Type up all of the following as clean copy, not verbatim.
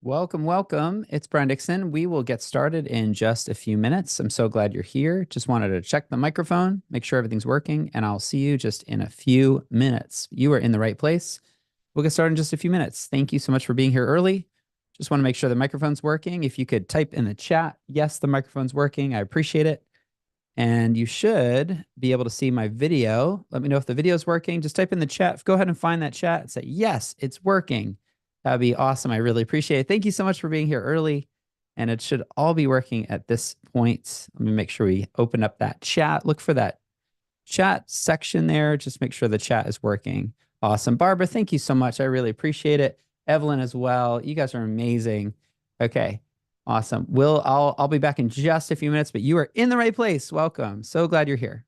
Welcome, welcome. It's Brian Dixon. We will get started in just a few minutes. I'm so glad you're here. Just wanted to check the microphone, make sure everything's working, and I'll see you just in a few minutes. You are in the right place. We'll get started in just a few minutes. Thank you so much for being here early. Just want to make sure the microphone's working. If you could type in the chat, yes, the microphone's working. I appreciate it. And you should be able to see my video. Let me know if the video is working. Just type in the chat. Go ahead and find that chat and say, yes, it's working. That'd be awesome. I really appreciate it. Thank you so much for being here early. And it should all be working at this point. Let me make sure we open up that chat. Look for that chat section there. Just make sure the chat is working. Awesome. Barbara, thank you so much. I really appreciate it. Evelyn as well. You guys are amazing. Okay. Awesome. I'll be back in just a few minutes, but you are in the right place. Welcome. So glad you're here.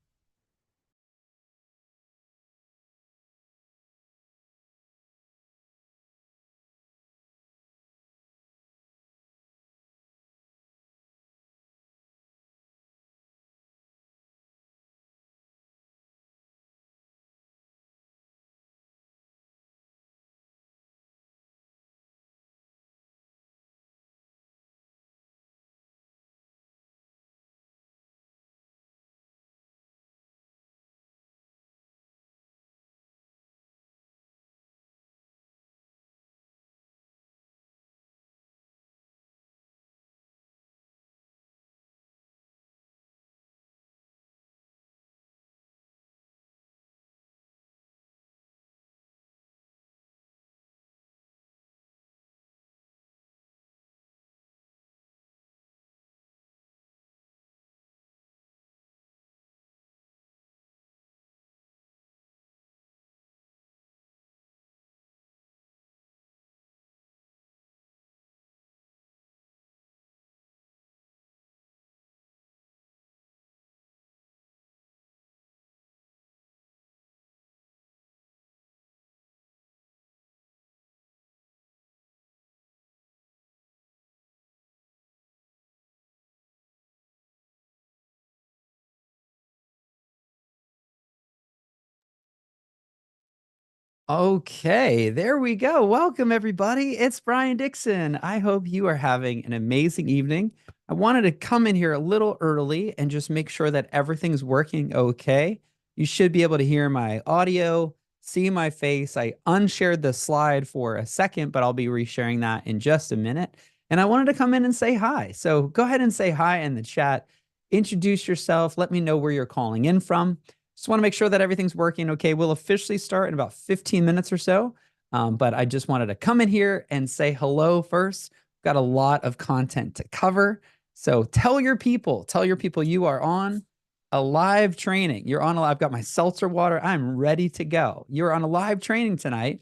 Okay, there we go. Welcome, everybody. It's Brian Dixon. I hope you are having an amazing evening. I wanted to come in here a little early and just make sure that everything's working okay. You should be able to hear my audio, see my face. I unshared the slide for a second, but I'll be resharing that in just a minute. And I wanted to come in and say hi. So go ahead and say hi in the chat. Introduce yourself. Let me know where you're calling in from. Just want to make sure that everything's working okay. We'll officially start in about 15 minutes or so. But I just wanted to come in here and say hello first. We've got a lot of content to cover. So tell your people you are on a live training. I've got my seltzer water. I'm ready to go. You're on a live training tonight,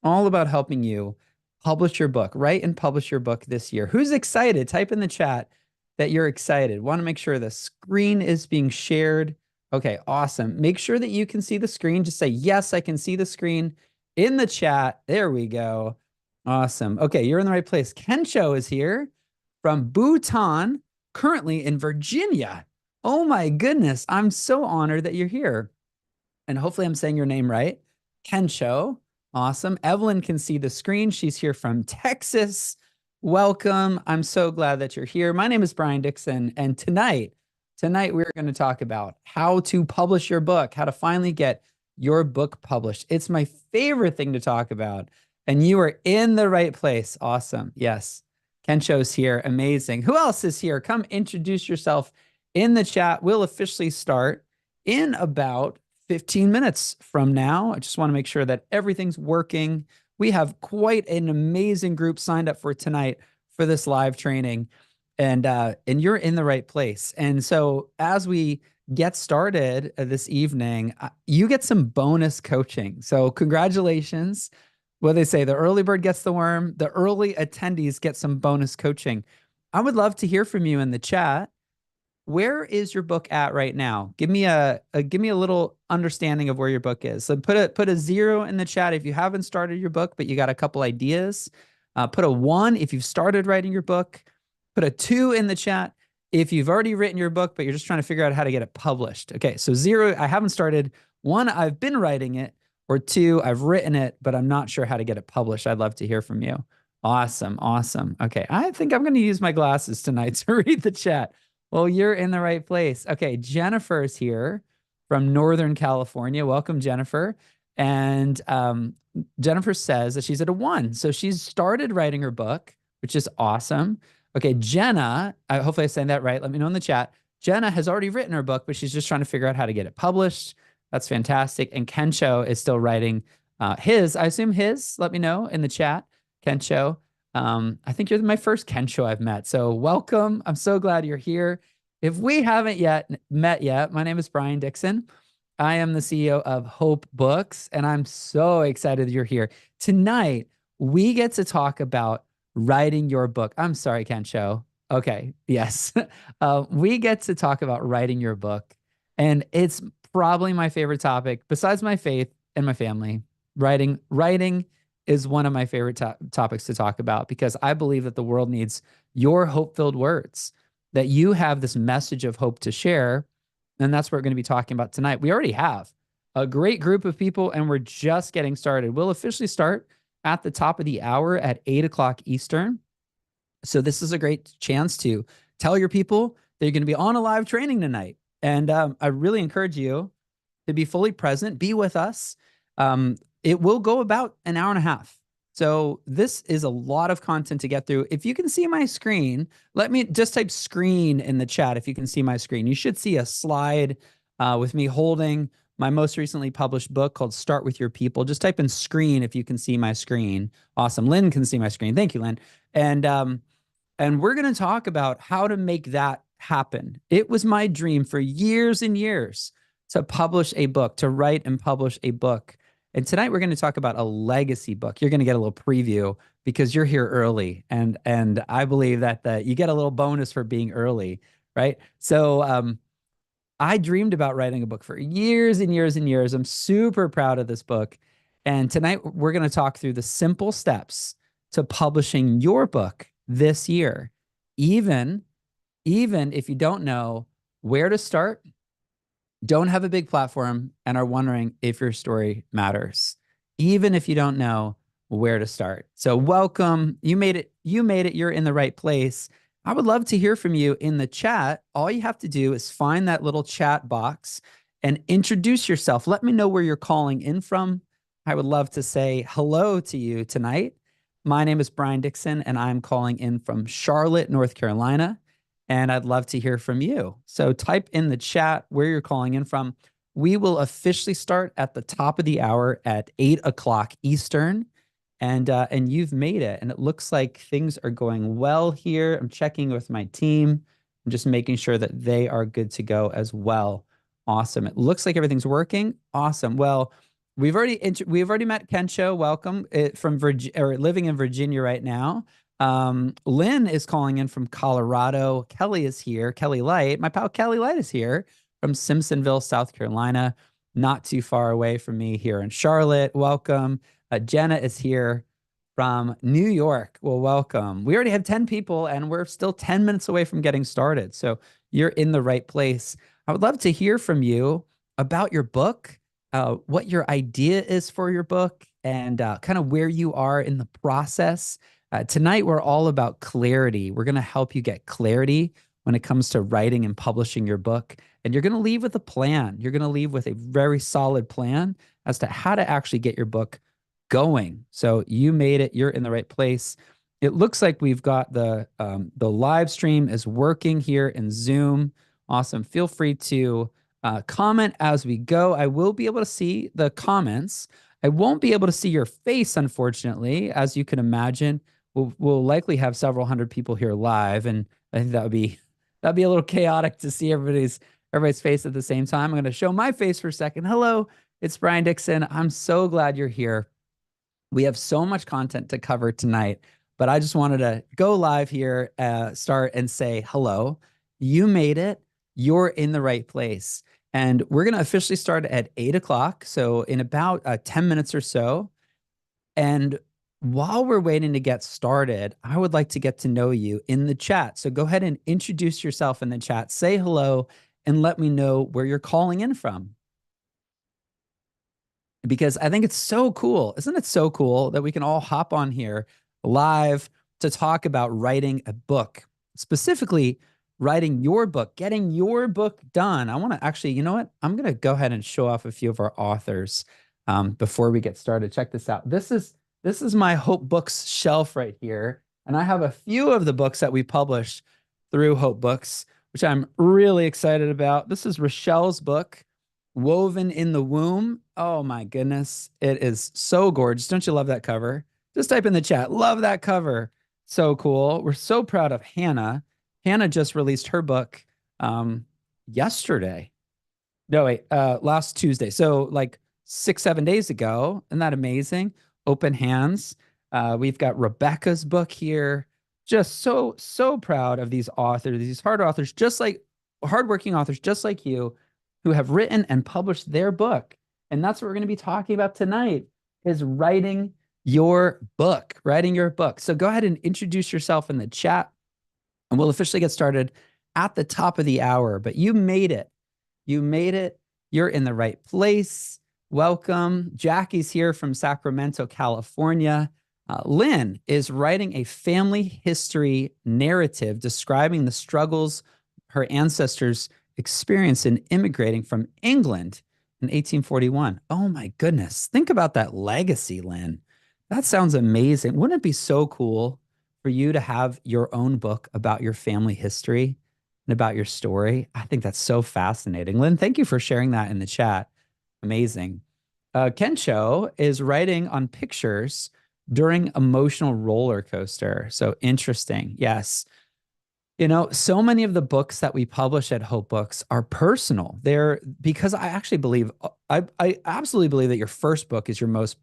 all about helping you publish your book, write and publish your book this year. Who's excited? Type in the chat that you're excited. Want to make sure the screen is being shared. Okay, awesome. Make sure that you can see the screen. Just say, yes, I can see the screen in the chat. There we go. Awesome. Okay, you're in the right place. Kencho is here from Bhutan, currently in Virginia. Oh my goodness. I'm so honored that you're here. And hopefully I'm saying your name right. Kencho. Awesome. Evelyn can see the screen. She's here from Texas. Welcome. I'm so glad that you're here. My name is Brian Dixon, and Tonight, we're going to talk about how to publish your book, how to finally get your book published. It's my favorite thing to talk about, and you are in the right place. Awesome. Yes. Kencho's here. Amazing. Who else is here? Come introduce yourself in the chat. We'll officially start in about 15 minutes from now. I just want to make sure that everything's working. We have quite an amazing group signed up for tonight for this live training. And you're in the right place. And so as we get started this evening, you get some bonus coaching. So congratulations. What they say, the early bird gets the worm. The early attendees get some bonus coaching. I would love to hear from you in the chat. Where is your book at right now? Give me a little understanding of where your book is. So put a 0 in the chat if you haven't started your book, but you got a couple ideas. Put a 1 if you've started writing your book. Put a 2 in the chat if you've already written your book, but you're just trying to figure out how to get it published. Okay, so 0, I haven't started. 1, I've been writing it. Or 2, I've written it, but I'm not sure how to get it published. I'd love to hear from you. Awesome. Awesome. Okay. I think I'm going to use my glasses tonight to read the chat. Well, you're in the right place. Okay. Jennifer's here from Northern California. Welcome, Jennifer. And Jennifer says that she's at a 1. So she's started writing her book, which is awesome. Okay. Jenna, hopefully I saying that right. Let me know in the chat. Jenna has already written her book, but she's just trying to figure out how to get it published. That's fantastic. And Kencho is still writing his, I assume his, let me know in the chat. Kencho. I think you're my first Kencho I've met. So welcome. I'm so glad you're here. If we haven't yet met yet, my name is Brian Dixon. I am the CEO of Hope Books, and I'm so excited that you're here. Tonight, we get to talk about writing your book. I'm sorry, Kencho. Okay, yes. We get to talk about writing your book, and it's probably my favorite topic besides my faith and my family. Writing is one of my favorite topics to talk about because I believe that the world needs your hope-filled words, that you have this message of hope to share. And that's what we're going to be talking about tonight. We already have a great group of people, and we're just getting started. We'll officially start at the top of the hour at 8 o'clock Eastern. So this is a great chance to tell your people that you're going to be on a live training tonight. And I really encourage you to be fully present, be with us. It will go about an hour and a half. So this is a lot of content to get through. If you can see my screen, let me just type screen in the chat. If you can see my screen, you should see a slide with me holding my most recently published book called Start With Your People. Just type in screen if you can see my screen. Awesome. Lynn can see my screen. Thank you, Lynn. And we're going to talk about how to make that happen. It was my dream for years and years to publish a book, to write and publish a book. And tonight we're going to talk about a legacy book. You're going to get a little preview because you're here early. And I believe that you get a little bonus for being early, right? So I dreamed about writing a book for years and years and years. I'm super proud of this book. And tonight we're going to talk through the simple steps to publishing your book this year. Even if you don't know where to start, don't have a big platform, and are wondering if your story matters, even if you don't know where to start. So welcome. You made it. You're in the right place. I would love to hear from you in the chat. All you have to do is find that little chat box and introduce yourself. Let me know where you're calling in from. I would love to say hello to you tonight. My name is Brian Dixon, and I'm calling in from Charlotte, North Carolina. And I'd love to hear from you. So type in the chat where you're calling in from. We will officially start at the top of the hour at 8 o'clock Eastern. And you've made it. And it looks like things are going well here. I'm checking with my team. I'm just making sure that they are good to go as well. Awesome. It looks like everything's working. Awesome. Well, we've already met Kencho. Welcome from living in Virginia right now. Lynn is calling in from Colorado. Kelly is here. Kelly Light, my pal Kelly Light is here from Simpsonville, South Carolina, not too far away from me here in Charlotte. Welcome. Jenna is here from New York. Well, welcome. We already have 10 people and we're still 10 minutes away from getting started. So you're in the right place. I would love to hear from you about your book, what your idea is for your book, and kind of where you are in the process. Tonight, we're all about clarity. We're going to help you get clarity when it comes to writing and publishing your book. And you're going to leave with a plan. You're going to leave with a very solid plan as to how to actually get your book going. So you made it. You're in the right place. It looks like we've got the live stream is working here in Zoom. Awesome. Feel free to comment as we go. I will be able to see the comments. I won't be able to see your face, unfortunately, as you can imagine. We'll likely have several hundred people here live, and I think that'd be a little chaotic to see everybody's face at the same time. I'm going to show my face for a second. Hello, it's Brian Dixon. I'm so glad you're here. We have so much content to cover tonight, but I just wanted to go live here, start and say hello. You made it. You're in the right place. And we're going to officially start at 8 o'clock. So in about 10 minutes or so. And while we're waiting to get started, I would like to get to know you in the chat. So go ahead and introduce yourself in the chat, say hello, and let me know where you're calling in from. Because I think it's so cool. Isn't it so cool that we can all hop on here, live to talk about writing a book, specifically writing your book, getting your book done. I want to actually, you know what? I'm going to go ahead and show off a few of our authors before we get started. Check this out. This is my Hope Books shelf right here, and I have a few of the books that we published through Hope Books, which I'm really excited about. This is Rochelle's book, Woven in the Womb. Oh my goodness, it is so gorgeous. Don't you love that cover? Just type in the chat. Love that cover. So cool. We're so proud of Hannah. Hannah just released her book yesterday. No, wait, last Tuesday. So like 6, 7 days ago. Isn't that amazing? Open Hands. We've got Rebecca's book here. Just so proud of these authors, these hardworking authors, just like you, who have written and published their book. And that's what we're going to be talking about tonight is writing your book, writing your book. So go ahead and introduce yourself in the chat and we'll officially get started at the top of the hour. But you made it. You made it. You're in the right place. Welcome. Jackie's here from Sacramento, California. Lynn is writing a family history narrative describing the struggles her ancestors experienced in immigrating from England in 1841. Oh my goodness. Think about that legacy, Lynn. That sounds amazing. Wouldn't it be so cool for you to have your own book about your family history and about your story? I think that's so fascinating. Lynn, thank you for sharing that in the chat. Amazing. Ken Cho is writing on pictures during emotional roller coaster. So interesting. Yes. You know, so many of the books that we publish at Hope Books are personal. They're because I actually believe, I absolutely believe that your first book is your most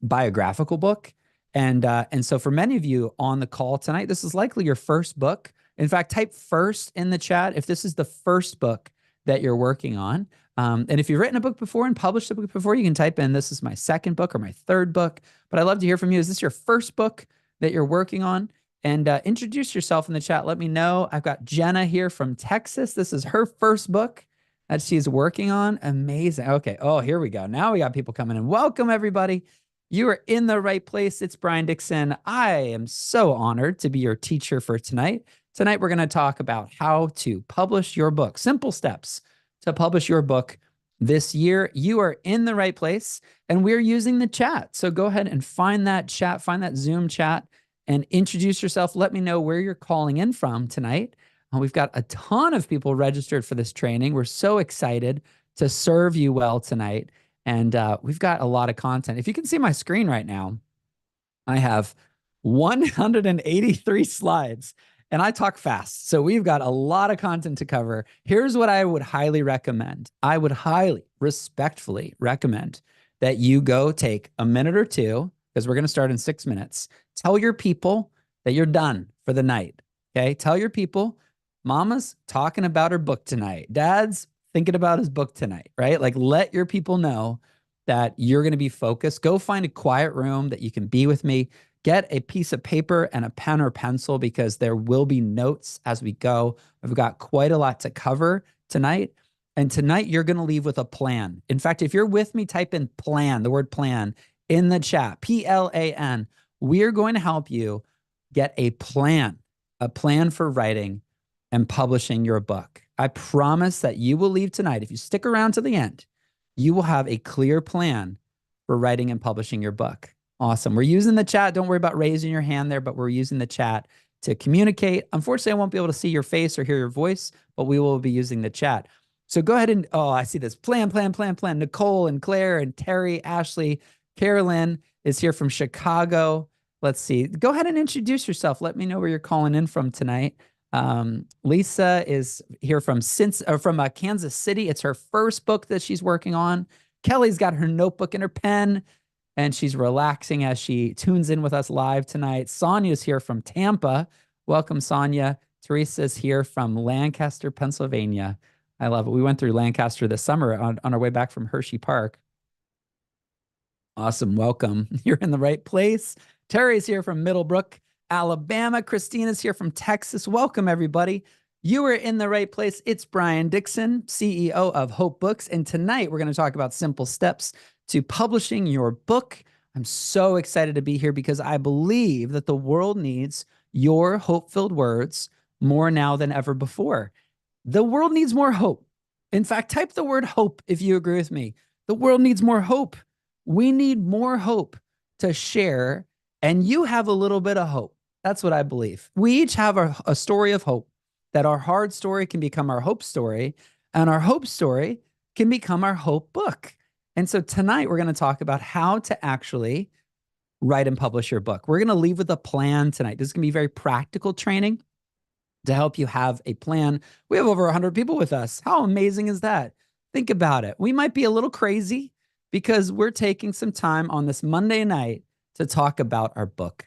biographical book. And so for many of you on the call tonight, this is likely your first book. In fact, type first in the chat if this is the first book that you're working on. And if you've written a book before and published a book before, you can type in, this is my second book or my third book. But I'd love to hear from you. Is this your first book that you're working on? And introduce yourself in the chat. Let me know. I've got Jenna here from Texas. This is her first book that she's working on. Amazing. Okay. Oh, here we go. Now we got people coming in. Welcome, everybody. You are in the right place. It's Brian Dixon. I am so honored to be your teacher for tonight. Tonight, we're going to talk about how to publish your book. Simple steps to publish your book this year. You are in the right place, and we're using the chat. So go ahead and find that chat, find that Zoom chat, and introduce yourself. Let me know where you're calling in from tonight. We've got a ton of people registered for this training. We're so excited to serve you well tonight. And we've got a lot of content. If you can see my screen right now, I have 183 slides. And I talk fast. So we've got a lot of content to cover. Here's what I would highly recommend. I would highly, respectfully recommend that you go take a minute or two, because we're going to start in 6 minutes. Tell your people that you're done for the night. Okay. Tell your people, mama's talking about her book tonight. Dad's thinking about his book tonight, right? Like, let your people know that you're going to be focused. Go find a quiet room that you can be with me. Get a piece of paper and a pen or pencil, because there will be notes as we go. I've got quite a lot to cover tonight. And tonight you're going to leave with a plan. In fact, if you're with me, type in plan, the word plan in the chat, PLAN. We're going to help you get a plan for writing and publishing your book. I promise that you will leave tonight. If you stick around to the end, you will have a clear plan for writing and publishing your book. Awesome. We're using the chat. Don't worry about raising your hand there, but we're using the chat to communicate. Unfortunately, I won't be able to see your face or hear your voice, but we will be using the chat. So go ahead and, oh, I see this. Plan. Nicole and Claire and Terry, Ashley, Carolyn is here from Chicago. Let's see. Go ahead and introduce yourself. Let me know where you're calling in from tonight. Lisa is here from Kansas City. It's her first book that she's working on. Kelly's got her notebook and her pen, and she's relaxing as she tunes in with us live tonight. Sonia's here from Tampa. Welcome, Sonia. Teresa's here from Lancaster, Pennsylvania. I love it. We went through Lancaster this summer on our way back from Hershey Park. Awesome. Welcome. You're in the right place. Terry's here from Middlebrook, Alabama. Christina's here from Texas. Welcome, everybody. You are in the right place. It's Brian Dixon, CEO of Hope Books. And tonight we're going to talk about simple steps to publishing your book. I'm so excited to be here because I believe that the world needs your hope-filled words more now than ever before. The world needs more hope. In fact, type the word hope if you agree with me. The world needs more hope. We need more hope to share, and you have a little bit of hope. That's what I believe. We each have a story of hope, that our hard story can become our hope story, and our hope story can become our hope book. And so tonight we're going to talk about how to actually write and publish your book. We're going to leave with a plan tonight. This is going to be very practical training to help you have a plan. We have over 100 people with us. How amazing is that? Think about it. We might be a little crazy because we're taking some time on this Monday night to talk about our book,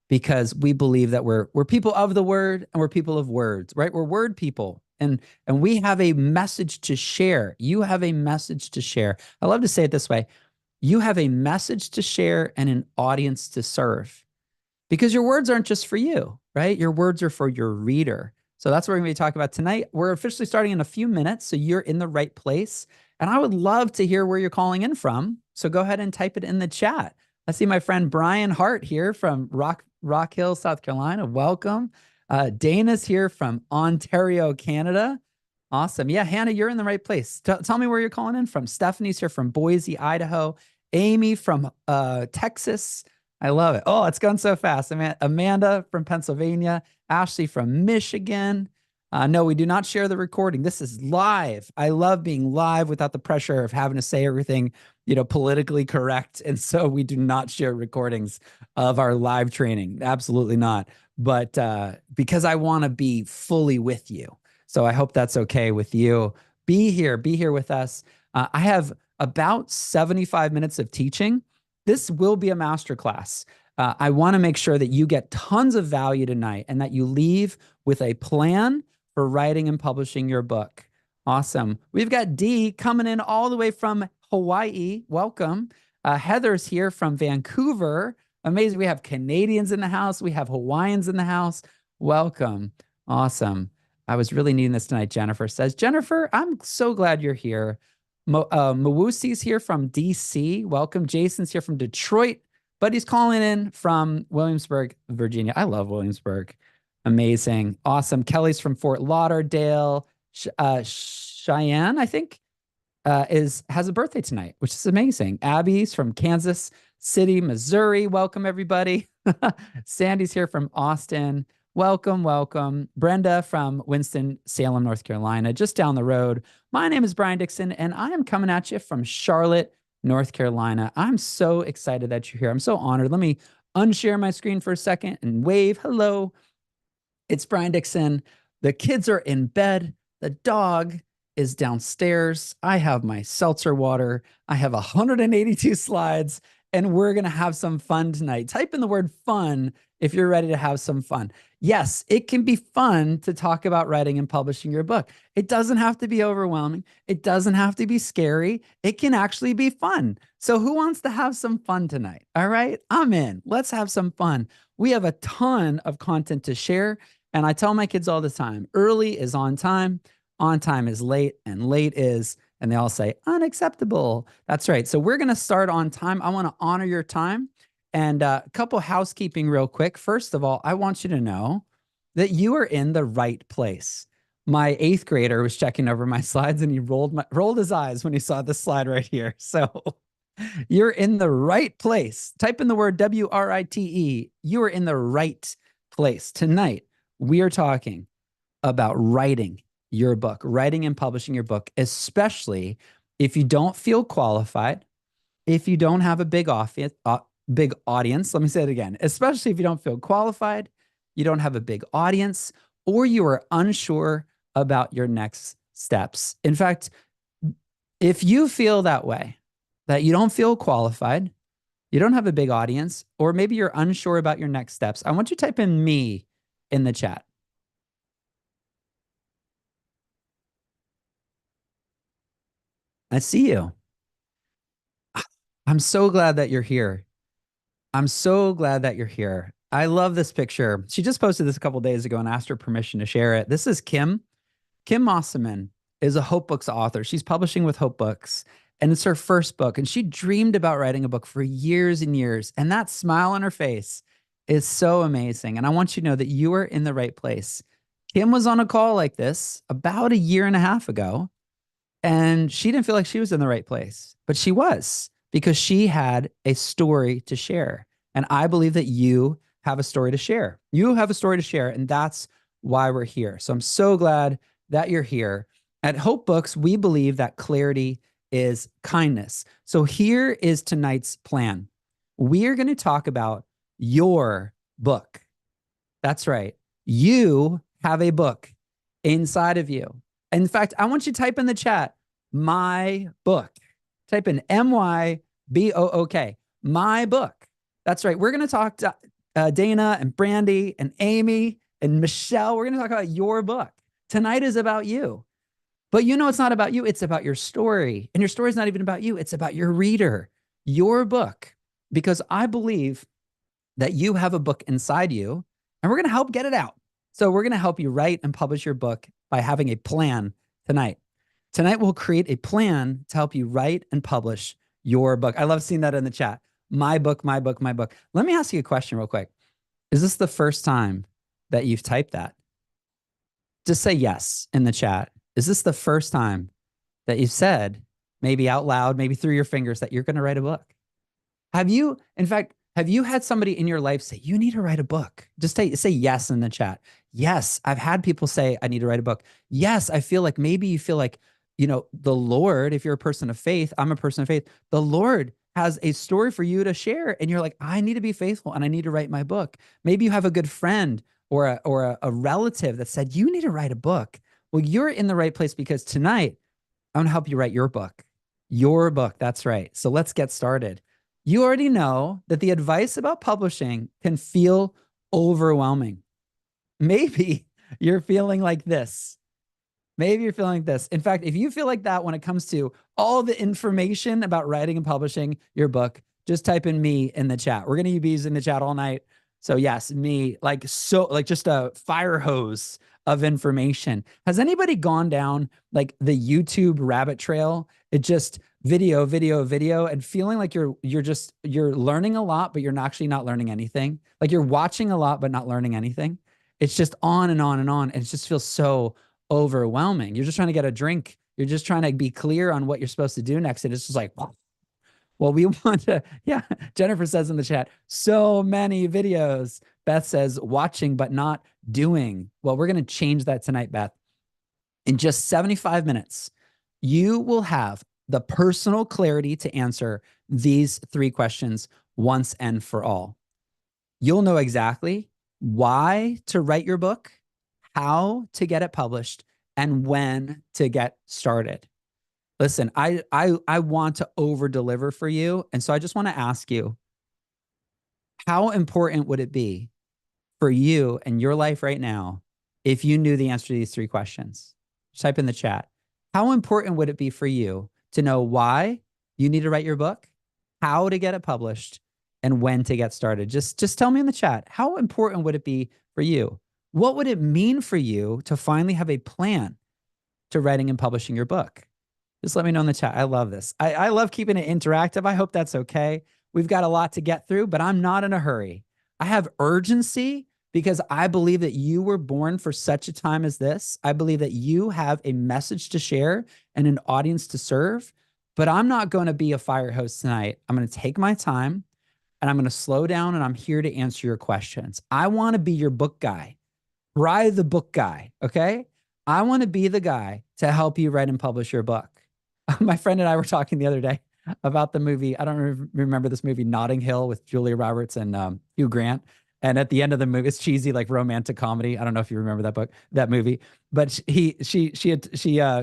because we believe that we're people of the word and we're people of words, right? We're word people. And we have a message to share. You have a message to share. I love to say it this way. You have a message to share and an audience to serve, because your words aren't just for you, right? Your words are for your reader. So that's what we're going to be talking about tonight. We're officially starting in a few minutes, so you're in the right place. And I would love to hear where you're calling in from. So go ahead and type it in the chat. I see my friend Brian Hart here from Rock Hill, South Carolina. Welcome. Dana's here from Ontario, Canada. Awesome. Yeah, Hannah, you're in the right place. Tell me where you're calling in from. Stephanie's here from Boise, Idaho. Amy from Texas. I love it. Oh, it's going so fast. Amanda from Pennsylvania. Ashley from Michigan. No, we do not share the recording. This is live. I love being live without the pressure of having to say everything, politically correct. And so we do not share recordings of our live training. Absolutely not. But because I want to be fully with you. So I hope that's okay with you. Be here with us. I have about 75 minutes of teaching. This will be a masterclass. I want to make sure that you get tons of value tonight and that you leave with a plan for writing and publishing your book. Awesome. We've got Dee coming in all the way from Hawaii. Welcome. Heather's here from Vancouver. Amazing. We have Canadians in the house. We have Hawaiians in the house. Welcome. Awesome. I was really needing this tonight, Jennifer says. Jennifer, I'm so glad you're here. Mawusi's here from DC. Welcome. Jason's here from Detroit, but he's calling in from Williamsburg, Virginia. I love Williamsburg. Amazing. Awesome. Kelly's from Fort Lauderdale. Cheyenne, I think, has a birthday tonight, which is amazing. Abby's from Kansas City, Missouri. Welcome, everybody. Sandy's here from Austin. Welcome. Brenda from Winston-Salem, North Carolina, just down the road. My name is Brian Dixon, and I am coming at you from Charlotte, North Carolina. I'm so excited that you're here. I'm so honored. Let me unshare my screen for a second and wave. Hello. It's Brian Dixon. The kids are in bed. The dog is downstairs. I have my seltzer water. I have 182 slides, and we're going to have some fun tonight. Type in the word fun if you're ready to have some fun. Yes, it can be fun to talk about writing and publishing your book. It doesn't have to be overwhelming. It doesn't have to be scary. It can actually be fun. So who wants to have some fun tonight? All right, I'm in. Let's have some fun. We have a ton of content to share. And I tell my kids all the time, early is on time is late, and late is, and they all say, unacceptable. That's right. So we're going to start on time. I want to honor your time. And a couple housekeeping real quick. First of all, I want you to know that you are in the right place. My 8th grader was checking over my slides, and he rolled his eyes when he saw this slide right here. So you're in the right place. Type in the word WRITE. You are in the right place. Tonight, we are talking about writing your book, writing and publishing your book, especially if you don't feel qualified, if you don't have a big audience. Let me say it again. Especially if you don't feel qualified, you don't have a big audience, or you are unsure about your next steps. In fact, if you feel that way, that you don't feel qualified, you don't have a big audience, or maybe you're unsure about your next steps, I want you to type in me in the chat. I see you. I'm so glad that you're here. I'm so glad that you're here. I love this picture. She just posted this a couple days ago and asked her permission to share it. This is Kim. Kim Mosselman is a Hope Books author. She's publishing with Hope Books. and it's her first book. And she dreamed about writing a book for years and years. And that smile on her face is so amazing. And I want you to know that you are in the right place. Kim was on a call like this about a year and a half ago, and she didn't feel like she was in the right place, but she was because she had a story to share. And I believe that you have a story to share. You have a story to share, and that's why we're here. So I'm so glad that you're here. At Hope Books, we believe that clarity is kindness. So here is tonight's plan. We are going to talk about your book. That's right. You have a book inside of you. In fact, I want you to type in the chat, my book. Type in MYBOOK, my book. That's right. We're going to talk to Dana and Brandy and Amy and Michelle. We're going to talk about your book. Tonight is about you. But you know it's not about you. It's about your story. And your story is not even about you. It's about your reader, your book. Because I believe that you have a book inside you, and we're going to help get it out. So we're going to help you write and publish your book by having a plan tonight. Tonight, we'll create a plan to help you write and publish your book. I love seeing that in the chat. My book, my book, my book. Let me ask you a question real quick. Is this the first time that you've typed that? Just say yes in the chat. Is this the first time that you've said, maybe out loud, maybe through your fingers, that you're going to write a book? Have you, in fact, have you had somebody in your life say, you need to write a book? Just say yes in the chat. Yes, I've had people say, I need to write a book. Yes, I feel like maybe you feel like, you know, the Lord, if you're a person of faith, I'm a person of faith, the Lord has a story for you to share. And you're like, I need to be faithful and I need to write my book. Maybe you have a good friend or a relative that said, you need to write a book. Well, you're in the right place because tonight I'm going to help you write your book. Your book. That's right. So let's get started. You already know that the advice about publishing can feel overwhelming. Maybe you're feeling like this. Maybe you're feeling like this. In fact, if you feel like that when it comes to all the information about writing and publishing your book, just type in me in the chat. We're going to be using the chat all night. So yes, me, like just a fire hose of information. Has anybody gone down like the YouTube rabbit trail? It just video, video, video, and feeling like you're learning a lot, but you're actually not learning anything. Like you're watching a lot, but not learning anything. It's just on and on and on. And it just feels so overwhelming. You're just trying to get a drink. You're just trying to be clear on what you're supposed to do next. And it's just like, well, we want to, yeah. Jennifer says in the chat, so many videos. Beth says watching, but not doing. Well, we're going to change that tonight, Beth. In just 75 minutes, you will have the personal clarity to answer these 3 questions once and for all. You'll know exactly why to write your book, how to get it published, and when to get started. Listen, I want to over deliver for you. And so I just want to ask you, how important would it be for you and your life right now if you knew the answer to these 3 questions? Just type in the chat. How important would it be for you to know why you need to write your book, how to get it published, and when to get started? Just tell me in the chat. How important would it be for you? What would it mean for you to finally have a plan to writing and publishing your book? Just let me know in the chat. I love this. I love keeping it interactive. I hope that's okay. We've got a lot to get through, but I'm not in a hurry. I have urgency because I believe that you were born for such a time as this. I believe that you have a message to share and an audience to serve, but I'm not going to be a fire hose tonight. I'm going to take my time and I'm going to slow down and I'm here to answer your questions. I want to be your book guy. Bry the book guy, okay? I want to be the guy to help you write and publish your book. My friend and I were talking the other day about the movie. I don't remember this movie, Notting Hill, with Julia Roberts and Hugh Grant. And at the end of the movie, it's cheesy, like romantic comedy. I don't know if you remember that movie, but she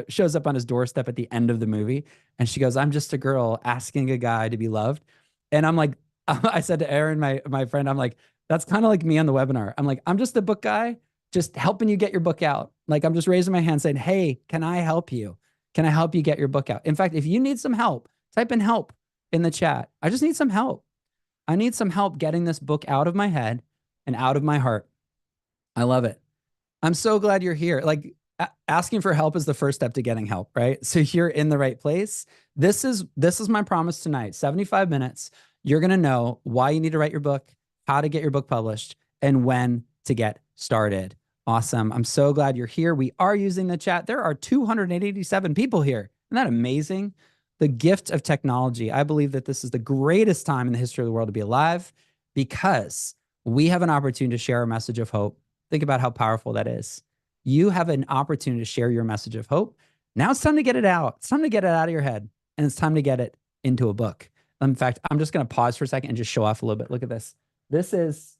shows up on his doorstep at the end of the movie, and she goes, "I'm just a girl asking a guy to be loved." And I'm like, I said to Aaron, my friend, I'm like, that's kind of like me on the webinar. I'm like, I'm just a book guy, just helping you get your book out. Like I'm just raising my hand saying, hey, can I help you? Can I help you get your book out? In fact, if you need some help, type in help in the chat. I just need some help. I need some help getting this book out of my head and out of my heart. I love it. I'm so glad you're here. Like asking for help is the first step to getting help, right? So you're in the right place. This is my promise tonight. 75 minutes. You're going to know why you need to write your book, how to get your book published, and when to get started. Awesome. I'm so glad you're here. We are using the chat. There are 287 people here. Isn't that amazing? The gift of technology. I believe that this is the greatest time in the history of the world to be alive because we have an opportunity to share a message of hope. Think about how powerful that is. You have an opportunity to share your message of hope. Now it's time to get it out. It's time to get it out of your head, and it's time to get it into a book. In fact, I'm just going to pause for a second and just show off a little bit. Look at this. This is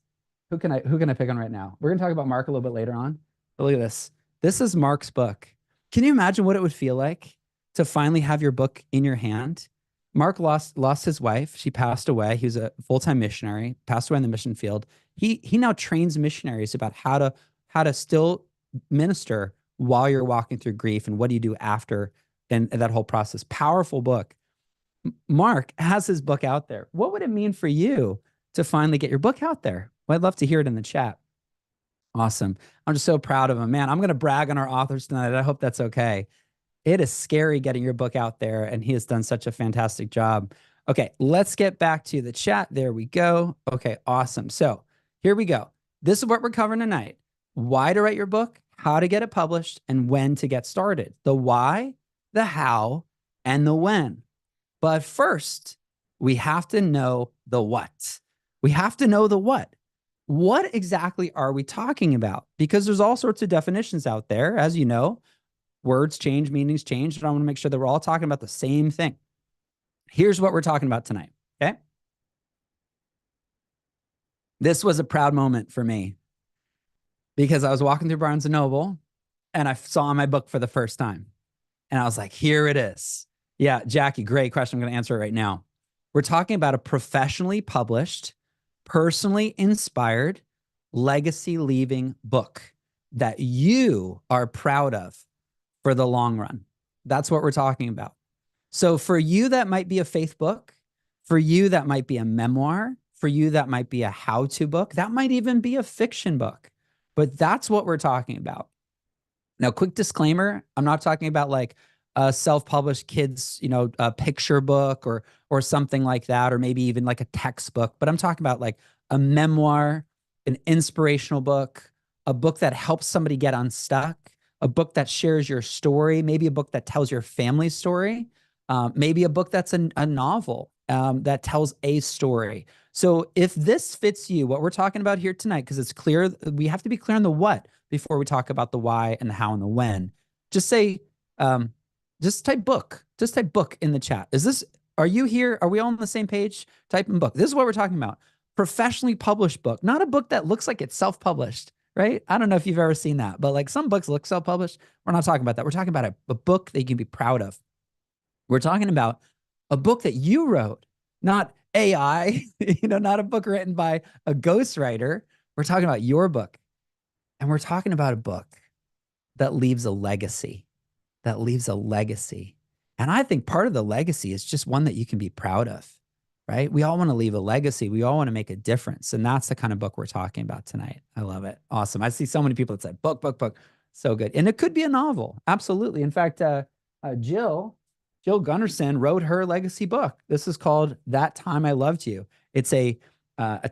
who can I pick on right now? We're going to talk about Mark a little bit later on. But look at this. This is Mark's book. Can you imagine what it would feel like to finally have your book in your hand? Mark lost his wife. She passed away. He was a full-time missionary, passed away in the mission field. He now trains missionaries about how to still minister while you're walking through grief and what do you do after and that whole process. Powerful book. Mark has his book out there. What would it mean for you to finally get your book out there? Well, I'd love to hear it in the chat. Awesome. I'm just so proud of him. Man, I'm going to brag on our authors tonight. I hope that's okay. It is scary getting your book out there, and he has done such a fantastic job. Okay, let's get back to the chat. There we go. Okay, awesome. So here we go. This is what we're covering tonight. Why to write your book, how to get it published, and when to get started. The why, the how, and the when. But first, we have to know the what. We have to know the what. What exactly are we talking about? Because there's all sorts of definitions out there. As you know, words change, meanings change, and I want to make sure that we're all talking about the same thing. Here's what we're talking about tonight, okay? This was a proud moment for me because I was walking through Barnes & Noble and I saw my book for the first time. And I was like, here it is. Yeah, Jackie, great question. I'm going to answer it right now. We're talking about a professionally published, personally inspired, legacy-leaving book that you are proud of for the long run. That's what we're talking about. So for you, that might be a faith book. For you, that might be a memoir. For you, that might be a how-to book. That might even be a fiction book. But that's what we're talking about. Now, quick disclaimer, I'm not talking about like a self-published kids, a picture book or something like that, or maybe even like a textbook. But I'm talking about like a memoir, an inspirational book, a book that helps somebody get unstuck, a book that shares your story, maybe a book that tells your family story, maybe a book that's a novel that tells a story. So if this fits you, what we're talking about here tonight, because it's clear, we have to be clear on the what before we talk about the why and the how and the when. Just say, just type book. Just type book in the chat. Are you here? Are we all on the same page? Type in book. This is what we're talking about. Professionally published book, not a book that looks like it's self-published, right? I don't know if you've ever seen that, but like some books look self-published. We're not talking about that. We're talking about a book that you can be proud of. We're talking about a book that you wrote, not AI, not a book written by a ghostwriter. We're talking about your book. And we're talking about a book that leaves a legacy, And I think part of the legacy is just one that you can be proud of, right? We all want to leave a legacy. We all want to make a difference. And that's the kind of book we're talking about tonight. I love it. Awesome. I see so many people that say book. So good. And it could be a novel. Absolutely. In fact, Jill Gunnarsson wrote her legacy book. This is called That Time I Loved You. It's a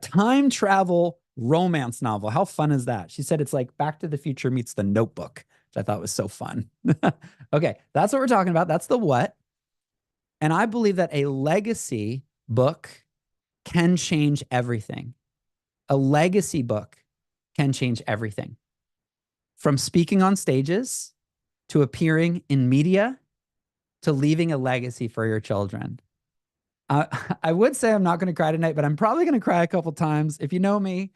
time travel romance novel. How fun is that? She said it's like Back to the Future meets The Notebook, which I thought was so fun. Okay, that's what we're talking about. That's the what. And I believe that a legacy book can change everything. A legacy book can change everything. From speaking on stages to appearing in media to leaving a legacy for your children. I would say I'm not going to cry tonight, but I'm probably going to cry a couple times. If you know me,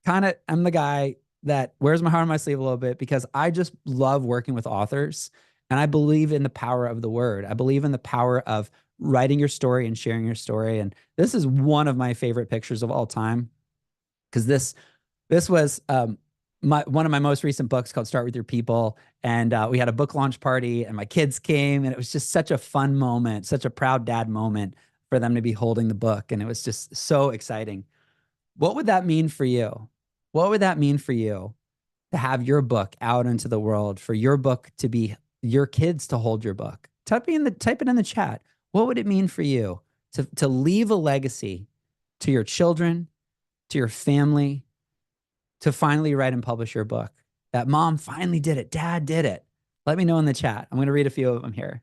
I'm the guy that wears my heart on my sleeve a little bit because I just love working with authors. And I believe in the power of the word. I believe in the power of writing your story and sharing your story. And this is one of my favorite pictures of all time because this was one of my most recent books called Start With Your People. And we had a book launch party and my kids came and it was just such a fun moment, such a proud dad moment for them to be holding the book. And it was just so exciting. What would that mean for you? What would that mean for you to have your book out into the world, for your book to be your kids to hold your book? Type it in the chat. What would it mean for you to leave a legacy to your children, to your family, to finally write and publish your book? That mom finally did it. Dad did it. Let me know in the chat. I'm going to read a few of them here.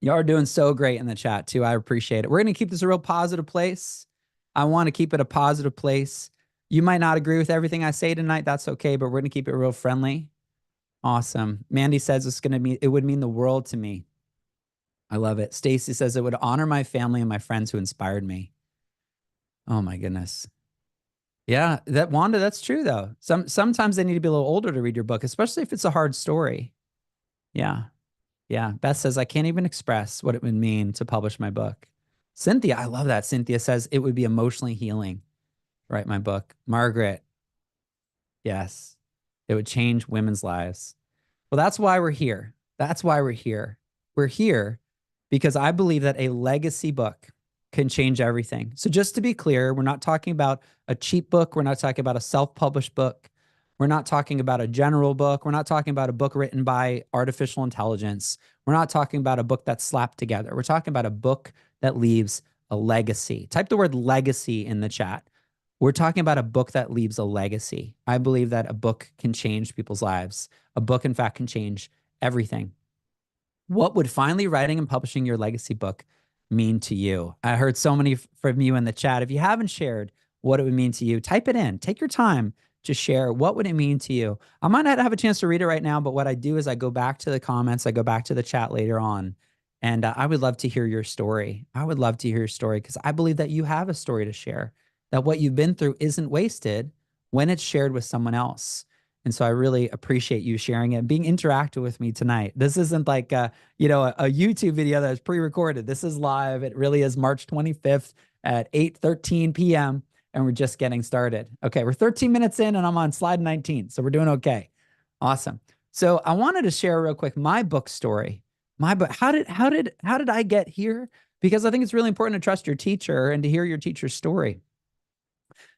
Y'all are doing so great in the chat too. I appreciate it. We're going to keep this a real positive place. I want to keep it a positive place. You might not agree with everything I say tonight. That's okay, but we're going to keep it real friendly. Awesome. Mandy says it would mean the world to me. I love it. Stacy says it would honor my family and my friends who inspired me. Oh my goodness. Yeah, Wanda, that's true though. Sometimes they need to be a little older to read your book, especially if it's a hard story. Yeah. Yeah. Beth says, I can't even express what it would mean to publish my book. Cynthia, I love that. Cynthia says it would be emotionally healing. Write my book. Margaret, yes, it would change women's lives. Well, that's why we're here. That's why we're here. We're here because I believe that a legacy book can change everything. So just to be clear, we're not talking about a cheap book. We're not talking about a self-published book. We're not talking about a general book. We're not talking about a book written by artificial intelligence. We're not talking about a book that's slapped together. We're talking about a book that leaves a legacy. Type the word legacy in the chat. We're talking about a book that leaves a legacy. I believe that a book can change people's lives. A book, in fact, can change everything. What would finally writing and publishing your legacy book mean to you? I heard so many from you in the chat. If you haven't shared what it would mean to you, type it in. Take your time to share. What would it mean to you? I might not have a chance to read it right now, but what I do is I go back to the comments. I go back to the chat later on. And I would love to hear your story. I would love to hear your story because I believe that you have a story to share, that what you've been through isn't wasted when it's shared with someone else. And so I really appreciate you sharing it and being interactive with me tonight. This isn't like a YouTube video that's pre-recorded. This is live. It really is March 25th at 8:13 p.m. and we're just getting started. Okay, we're 13 minutes in and I'm on slide 19, so we're doing okay. Awesome. So I wanted to share real quick my book story. My book. How did I get here? Because I think it's really important to trust your teacher and to hear your teacher's story.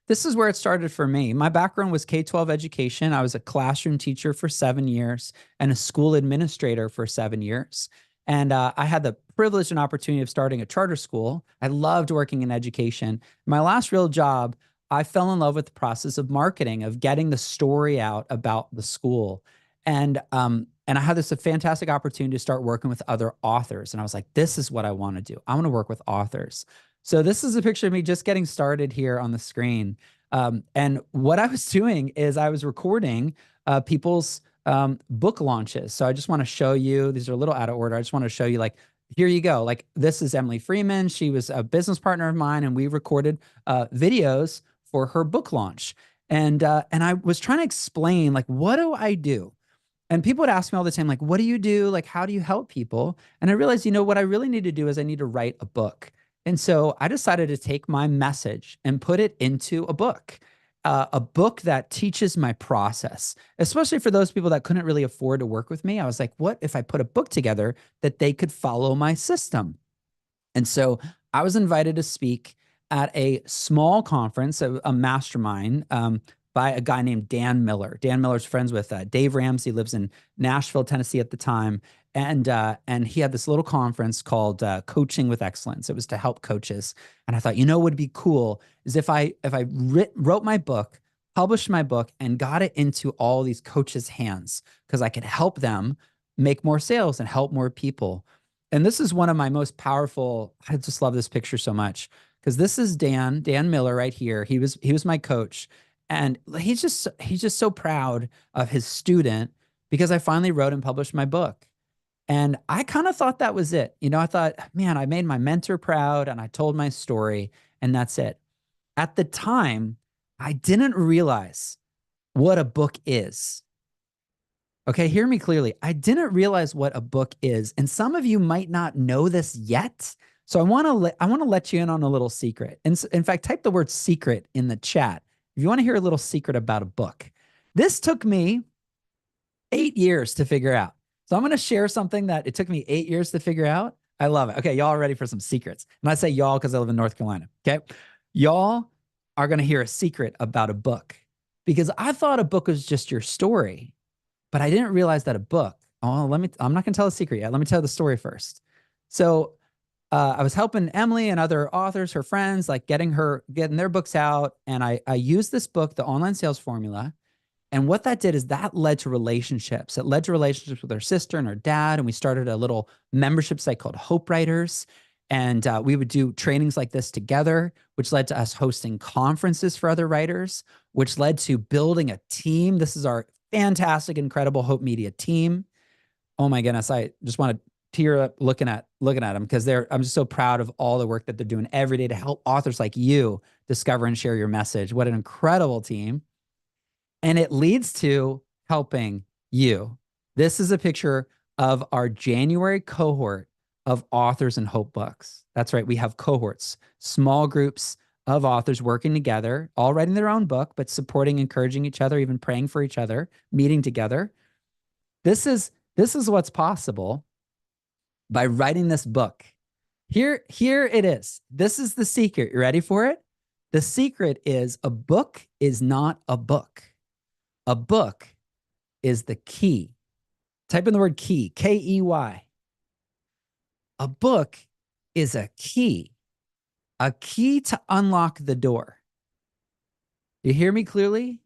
This is where it started for me. My background was K-12 education. I was a classroom teacher for 7 years and a school administrator for 7 years. And I had the privilege and opportunity of starting a charter school. I loved working in education. My last real job, I fell in love with the process of marketing, of getting the story out about the school. And I had this fantastic opportunity to start working with other authors. And I was like, this is what I want to do. I want to work with authors. So this is a picture of me just getting started here on the screen. And what I was doing is I was recording people's book launches. So I just want to show you, these are a little out of order. I just want to show you, like, here you go. Like, this is Emily Freeman. She was a business partner of mine, and we recorded videos for her book launch. And I was trying to explain, like, what do I do? And people would ask me all the time, like, what do you do? Like, how do you help people? And I realized, what I really need to do is I need to write a book. And so I decided to take my message and put it into a book that teaches my process, especially for those people that couldn't really afford to work with me. I was like, what if I put a book together that they could follow my system? And so I was invited to speak at a small conference, a mastermind, by a guy named Dan Miller. Dan Miller's friends with Dave Ramsey, lives in Nashville, Tennessee at the time. And he had this little conference called Coaching with Excellence. It was to help coaches. And I thought, what would be cool is if I wrote my book, published my book, and got it into all these coaches' hands, because I could help them make more sales and help more people. And this is one of my most powerful, I just love this picture so much, because this is Dan Miller right here. He was my coach. And he's just so proud of his student because I finally wrote and published my book. And I kind of thought that was it. I thought, man, I made my mentor proud and I told my story and that's it. At the time, I didn't realize what a book is. Okay, hear me clearly. I didn't realize what a book is. And some of you might not know this yet. So I want to let you in on a little secret. And in fact, type the word secret in the chat if you want to hear a little secret about a book. This took me 8 years to figure out. So I'm going to share something that it took me 8 years to figure out. I love it. Okay, y'all are ready for some secrets. And I say y'all because I live in North Carolina. Okay, y'all are going to hear a secret about a book. because I thought a book was just your story, but I didn't realize that a book. Oh, I'm not going to tell a secret yet. Let me tell the story first. So I was helping Emily and other authors, her friends, like getting their books out. And I used this book, The Online Sales Formula. And what that did is that led to relationships. It led to relationships with her sister and her dad. And we started a little membership site called Hope Writers. And we would do trainings like this together, which led to us hosting conferences for other writers, which led to building a team. This is our fantastic, incredible Hope Media team. Oh my goodness, I just want to tear up looking at them because I'm just so proud of all the work that they're doing every day to help authors like you discover and share your message. What an incredible team. And it leads to helping you. This is a picture of our January cohort of authors and Hope Books. That's right. We have cohorts, small groups of authors working together, all writing their own book, but supporting, encouraging each other, even praying for each other, meeting together. This is what's possible by writing this book. Here it is. This is the secret. You ready for it? The secret is a book is not a book. A book is the key. Type in the word key, K-E-Y. A book is a key to unlock the door. You hear me clearly?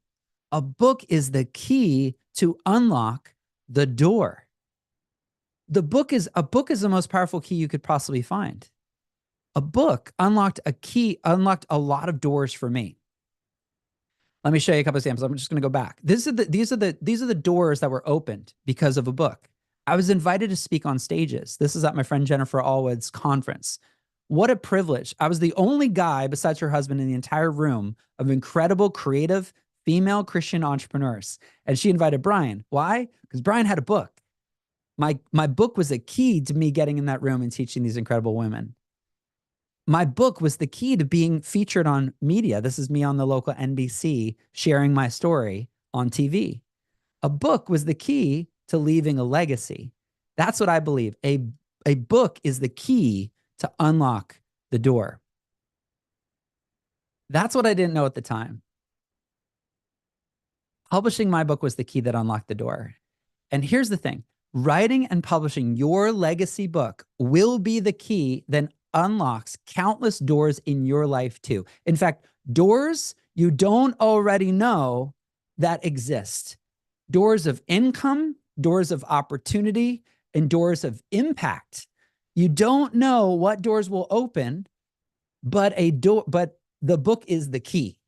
A book is the key to unlock the door. A book is the most powerful key you could possibly find. A book unlocked a lot of doors for me. Let me show you a couple of examples. I'm just going to go back. These are the doors that were opened because of a book. I was invited to speak on stages. This is at my friend Jennifer Allwood's conference. What a privilege. I was the only guy besides her husband in the entire room of incredible, creative, female Christian entrepreneurs. And she invited Brian. Why? Because Brian had a book. My book was a key to me getting in that room and teaching these incredible women. My book was the key to being featured on media. This is me on the local NBC sharing my story on TV. A book was the key to leaving a legacy. That's what I believe. A book is the key to unlock the door. That's what I didn't know at the time. Publishing my book was the key that unlocked the door. And here's the thing. Writing and publishing your legacy book will be the key that unlocks countless doors in your life too. In fact, doors you don't already know that exist. Doors of income, doors of opportunity, and doors of impact. You don't know what doors will open, but the book is the key.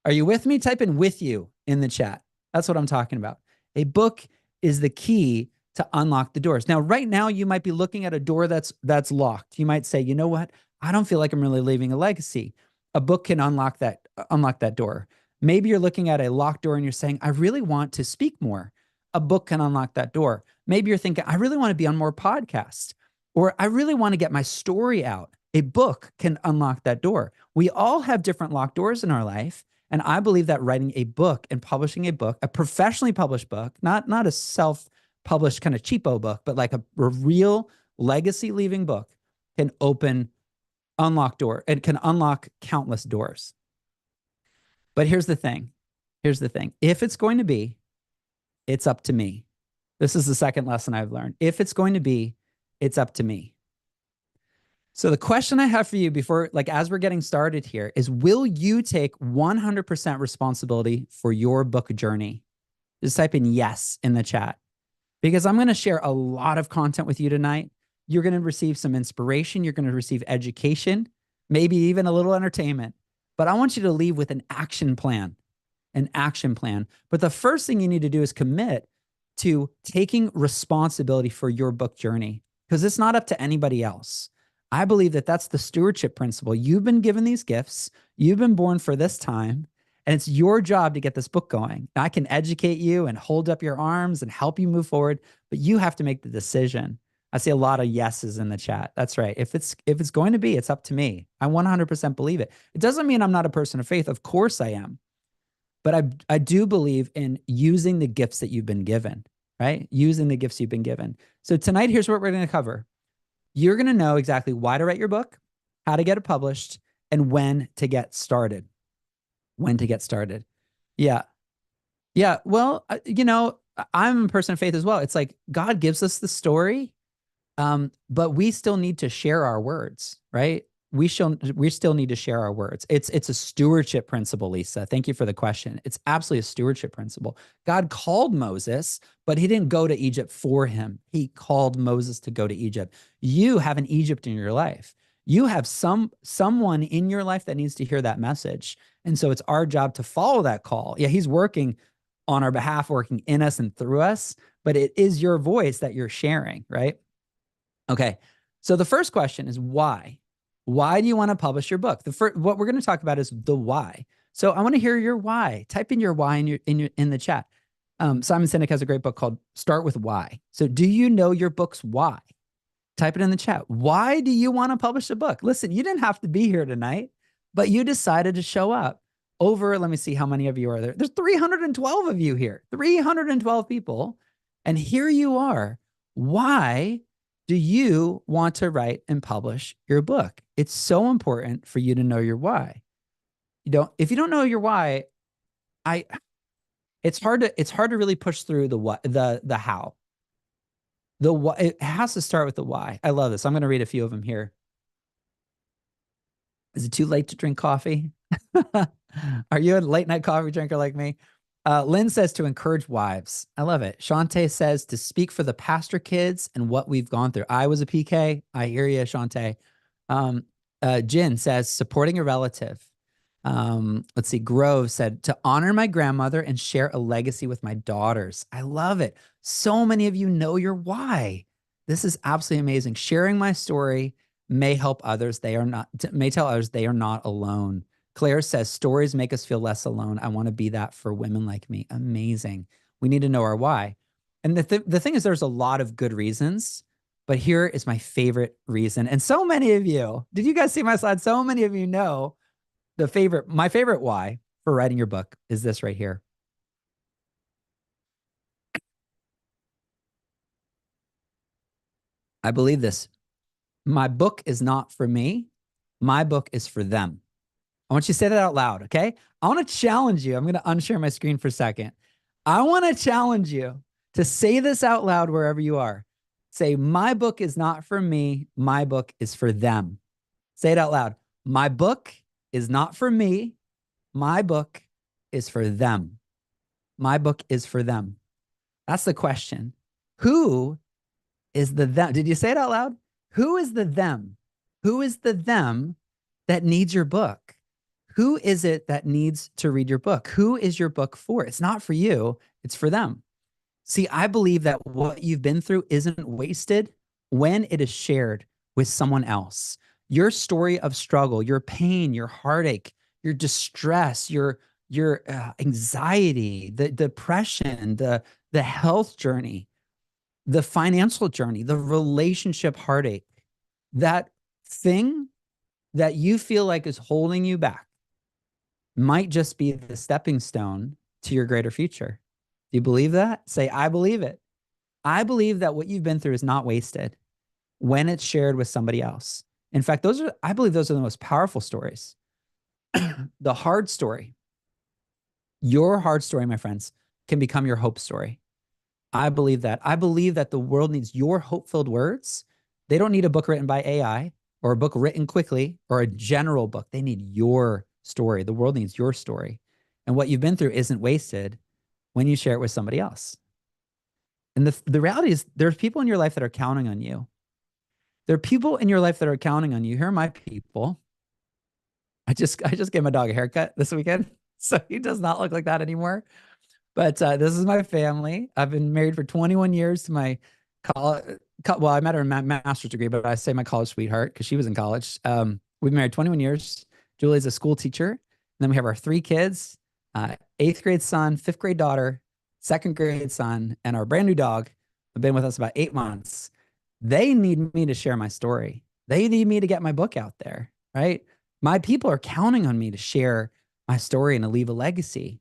Are you with me? Type in "with you" in the chat. That's what I'm talking about. A book is the key to unlock the doors. Now, right now, you might be looking at a door that's locked. You might say, you know what? I don't feel like I'm really leaving a legacy. A book can unlock that door. Maybe you're looking at a locked door and you're saying, I really want to speak more. A book can unlock that door. Maybe you're thinking, I really want to be on more podcasts, or I really want to get my story out. A book can unlock that door. We all have different locked doors in our life. And I believe that writing a book and publishing a book, a professionally published book, not a self-published kind of cheapo book, but like a real legacy leaving book, can unlock door. It can unlock countless doors. But here's the thing. If it's going to be, it's up to me. This is the second lesson I've learned. If it's going to be, it's up to me. So the question I have for you as we're getting started here is, will you take 100% responsibility for your book journey? Just type in yes in the chat, because I'm going to share a lot of content with you tonight. You're going to receive some inspiration. You're going to receive education, maybe even a little entertainment. But I want you to leave with an action plan. But the first thing you need to do is commit to taking responsibility for your book journey, because it's not up to anybody else. I believe that that's the stewardship principle. You've been given these gifts. You've been born for this time, and it's your job to get this book going. I can educate you and hold up your arms and help you move forward, but you have to make the decision. I see a lot of yeses in the chat. That's right. If it's going to be, it's up to me. I 100% believe it. It doesn't mean I'm not a person of faith. Of course I am. But I do believe in using the gifts that you've been given, right? Using the gifts you've been given. So tonight, here's what we're going to cover. You're going to know exactly why to write your book, how to get it published, and when to get started. Yeah. Yeah, well, I'm a person of faith as well. It's like God gives us the story, but we still need to share our words, right? We still need to share our words. It's a stewardship principle, Lisa. Thank you for the question. It's absolutely a stewardship principle. God called Moses, but he didn't go to Egypt for him. He called Moses to go to Egypt. You have an Egypt in your life. You have someone in your life that needs to hear that message. And so it's our job to follow that call. Yeah, he's working on our behalf, working in us and through us, but it is your voice that you're sharing, right? Okay. So the first question is why? Why do you want to publish your book? The first, what we're going to talk about is the why. So I want to hear your why. Type in your why in the chat. Simon Sinek has a great book called Start with Why. So do you know your book's why? Type it in the chat. Why do you want to publish a book? Listen, you didn't have to be here tonight, but you decided to show up. Over, let me see how many of you are there. There's 312 of you here, 312 people. And here you are. Why do you want to write and publish your book? It's so important for you to know your why. If you don't know your why, I it's hard to really push through the what the how. The what it has to start with the why. I love this. I'm going to read a few of them here. Is it too late to drink coffee? Are you a late night coffee drinker like me? Lynn says to encourage wives. I love it. Shantae says to speak for the pastor kids and what we've gone through. I was a PK. I hear you, Shantae. Jen says supporting a relative. Let's see. Grove said to honor my grandmother and share a legacy with my daughters. I love it. So many of you know your why. This is absolutely amazing. Sharing my story may help others. They are not, may tell others they are not alone. Claire says stories make us feel less alone. I want to be that for women like me. Amazing. We need to know our why. And the thing is, there's a lot of good reasons, but here is my favorite reason. And so many of you, did you guys see my slide? So many of you know my favorite why for writing your book is this right here. I believe this. My book is not for me. My book is for them. I want you to say that out loud, okay? I want to challenge you. I'm going to unshare my screen for a second. I want to challenge you to say this out loud wherever you are. Say, my book is not for me. My book is for them. Say it out loud. My book is not for me. My book is for them. My book is for them. That's the question. Who is the them? Did you say it out loud? Who is the them? Who is the them that needs your book? Who is it that needs to read your book? Who is your book for? It's not for you, it's for them. See, I believe that what you've been through isn't wasted when it is shared with someone else. Your story of struggle, your pain, your heartache, your distress, your anxiety, the depression, the health journey, the financial journey, the relationship heartache, that thing that you feel like is holding you back might just be the stepping stone to your greater future. Do you believe that? Say, I believe it. I believe that what you've been through is not wasted when it's shared with somebody else. In fact, I believe those are the most powerful stories. The hard story, your hard story, my friends, can become your hope story. I believe that. I believe that the world needs your hope-filled words. They don't need a book written by AI or a book written quickly or a general book. They need your story. The world needs your story. And what you've been through isn't wasted when you share it with somebody else. And the reality is there's people in your life that are counting on you. There are people in your life that are counting on you. Here are my people. I just gave my dog a haircut this weekend, so he does not look like that anymore. But this is my family. I've been married for 21 years to my college. Well, I met her in master's degree, but I say my college sweetheart because she was in college. We've been married 21 years. Julie's a school teacher. And then we have our three kids, eighth grade son, fifth grade daughter, second grade son, and our brand new dog have been with us about 8 months. They need me to share my story. They need me to get my book out there, right? My people are counting on me to share my story and to leave a legacy.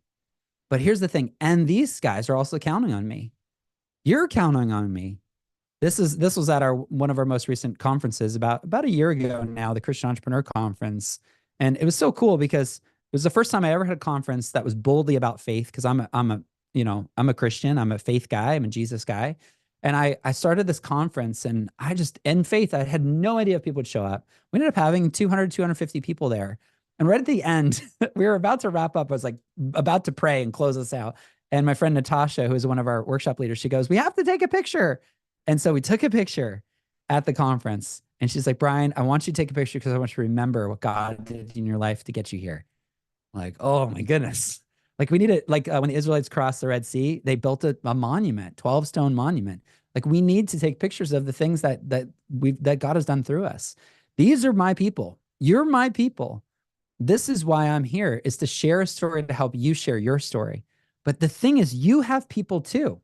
But here's the thing, and these guys are also counting on me. You're counting on me. This was at one of our most recent conferences about a year ago now, the Christian Entrepreneur Conference. And it was so cool because it was the first time I ever had a conference that was boldly about faith, because I'm I'm a Christian, I'm a faith guy, I'm a Jesus guy. And I started this conference and I just, in faith, I had no idea if people would show up. We ended up having 200, 250 people there. And right at the end, we were about to wrap up. I was like about to pray and close us out. And my friend Natasha, who is one of our workshop leaders, she goes, "We have to take a picture." And so we took a picture at the conference. And she's like, "Brian, I want you to take a picture because I want you to remember what God did in your life to get you here." Like, oh my goodness. Like we need it. Like when the Israelites crossed the Red Sea, they built a monument, 12 stone monument. Like we need to take pictures of the things that God has done through us. These are my people. You're my people. This is why I'm here, is to share a story to help you share your story. But the thing is, you have people too.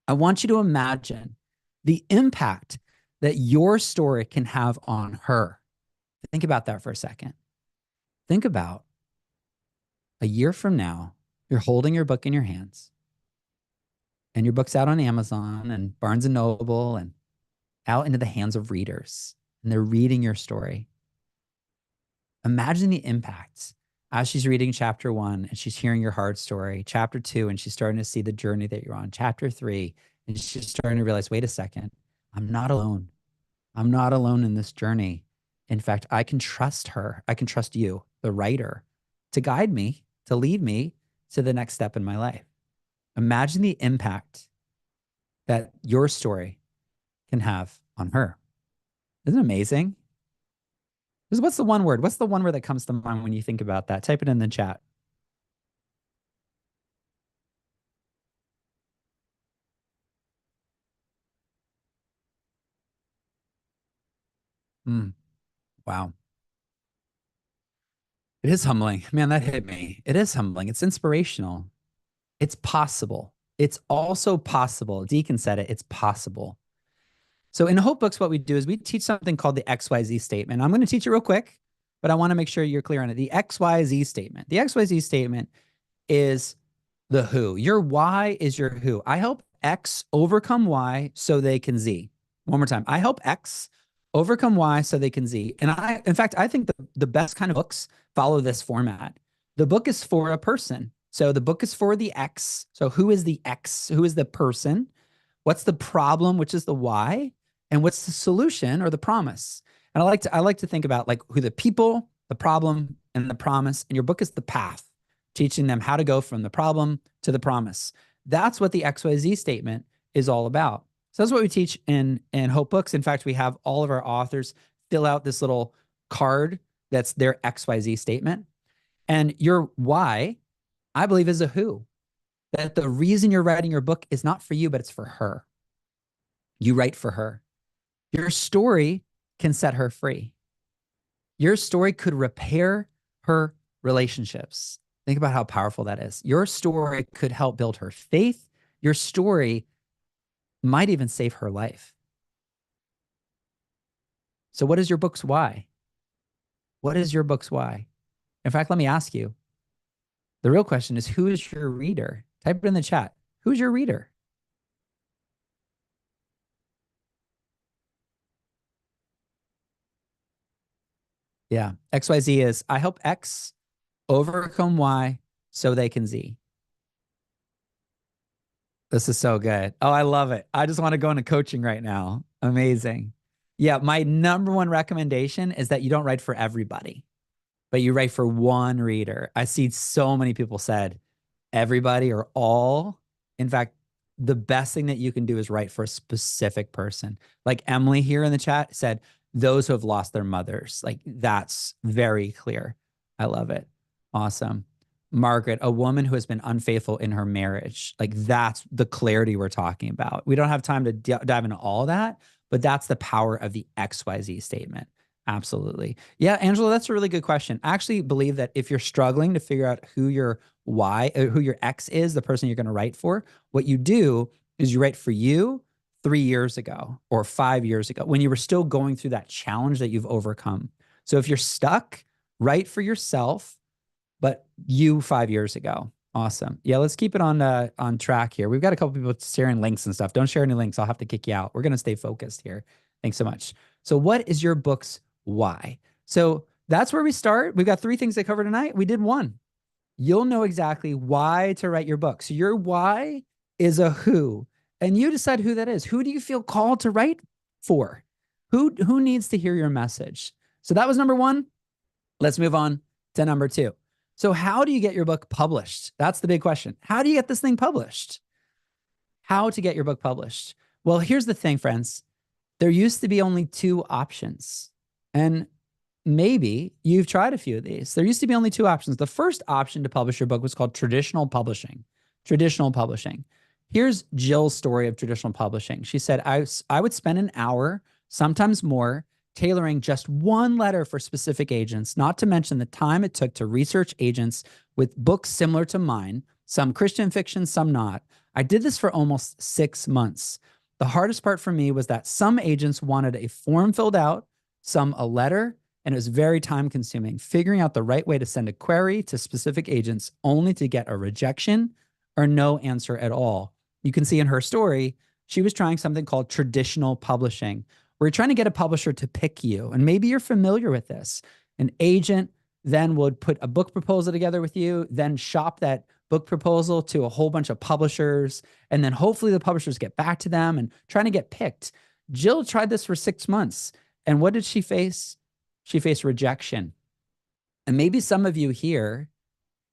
I want you to imagine the impact that your story can have on her. Think about that for a second. Think about a year from now, you're holding your book in your hands and your book's out on Amazon and Barnes and Noble and out into the hands of readers, and they're reading your story. Imagine the impact as she's reading chapter 1 and she's hearing your hard story, chapter 2, and she's starting to see the journey that you're on, chapter 3, and she's starting to realize, wait a second, I'm not alone. I'm not alone in this journey. In fact, I can trust her. I can trust you, the writer, to guide me, to lead me to the next step in my life. Imagine the impact that your story can have on her. Isn't it amazing? What's the one word? What's the one word that comes to mind when you think about that? Type it in the chat. Mm, wow. It is humbling. Man, that hit me. It is humbling. It's inspirational. It's possible. It's also possible. Deacon said it. It's possible. So in Hope Books, what we do is we teach something called the XYZ statement. I'm going to teach it real quick, but I want to make sure you're clear on it. The XYZ statement. The XYZ statement is the who. Your why is your who. I help X overcome Y so they can Z. One more time. I help X overcome Y so they can Z. And in fact, I think the best kind of books follow this format. The book is for a person. So the book is for the X. So who is the X? Who is the person? What's the problem, which is the why? And what's the solution or the promise? And I like to think about like who the people, the problem, and the promise. And your book is the path, teaching them how to go from the problem to the promise. That's what the XYZ statement is all about. So that's what we teach in Hope Books. In fact, we have all of our authors fill out this little card that's their XYZ statement. And your why, I believe, is a who. That the reason you're writing your book is not for you, but it's for her. You write for her. Your story can set her free. Your story could repair her relationships. Think about how powerful that is. Your story could help build her faith. Your story might even save her life. So what is your book's why? What is your book's why? In fact, let me ask you. The real question is, who is your reader? Type it in the chat. Who's your reader? Yeah. XYZ is, I help X overcome Y so they can Z. This is so good. Oh, I love it. I just want to go into coaching right now. Amazing. Yeah. My number one recommendation is that you don't write for everybody, but you write for one reader. I see so many people said everybody or all. In fact, the best thing that you can do is write for a specific person. Like Emily here in the chat said, those who have lost their mothers. Like that's very clear. I love it. Awesome. Margaret, a woman who has been unfaithful in her marriage. Like that's the clarity we're talking about. We don't have time to dive into all of that, but that's the power of the XYZ statement. Absolutely. Yeah, Angela, that's a really good question. I actually believe that if you're struggling to figure out who your who your X is, the person you're going to write for, what you do is you write for you 3 years ago or 5 years ago when you were still going through that challenge that you've overcome. So if you're stuck, write for yourself, but you 5 years ago. Awesome. Yeah, let's keep it on track here. We've got a couple people sharing links and stuff. Don't share any links. I'll have to kick you out. We're going to stay focused here. Thanks so much. So what is your book's why? So that's where we start. We've got 3 things to cover tonight. We did 1. you'll know exactly why to write your book. So your why is a who, and you decide who that is. Who do you feel called to write for? Who needs to hear your message? So that was number one. Let's move on to number two. So how do you get your book published? That's the big question. How do you get this thing published? How to get your book published? Well, here's the thing, friends. There used to be only two options. And maybe you've tried a few of these. There used to be only two options. The first option to publish your book was called traditional publishing. Traditional publishing. Here's Jill's story of traditional publishing. She said, I would spend an hour, sometimes more, tailoring just one letter for specific agents, not to mention the time it took to research agents with books similar to mine, some Christian fiction, some not. I did this for almost 6 months. The hardest part for me was that some agents wanted a form filled out, some a letter, and it was very time consuming, figuring out the right way to send a query to specific agents only to get a rejection or no answer at all. You can see in her story, she was trying something called traditional publishing, where you're trying to get a publisher to pick you. And maybe you're familiar with this. An agent then would put a book proposal together with you, then shop that book proposal to a whole bunch of publishers, and then hopefully the publishers get back to them and trying to get picked. Jill tried this for 6 months. And what did she face? She faced rejection. And maybe some of you here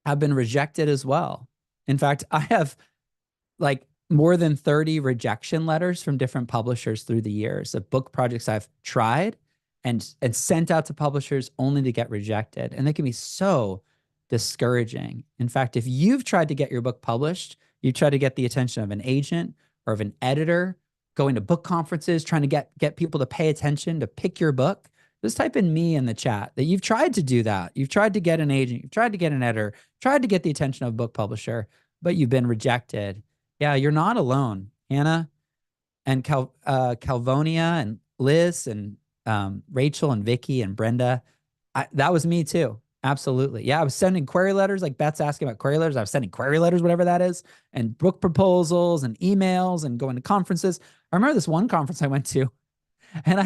have been rejected as well. In fact, I have like more than 30 rejection letters from different publishers through the years of book projects I've tried and sent out to publishers only to get rejected. And they can be so discouraging. In fact, if you've tried to get your book published, you try to get the attention of an agent or of an editor, going to book conferences, trying to get people to pay attention, to pick your book, just type in me in the chat that you've tried to do that. You've tried to get an agent, you've tried to get an editor, tried to get the attention of a book publisher, but you've been rejected. Yeah, you're not alone. Hannah and Calvonia and Liz and Rachel and Vicky and Brenda. That was me too. Absolutely. Yeah, I was sending query letters, like Beth's asking about query letters. I was sending query letters, whatever that is, and book proposals and emails and going to conferences. I remember this one conference I went to, and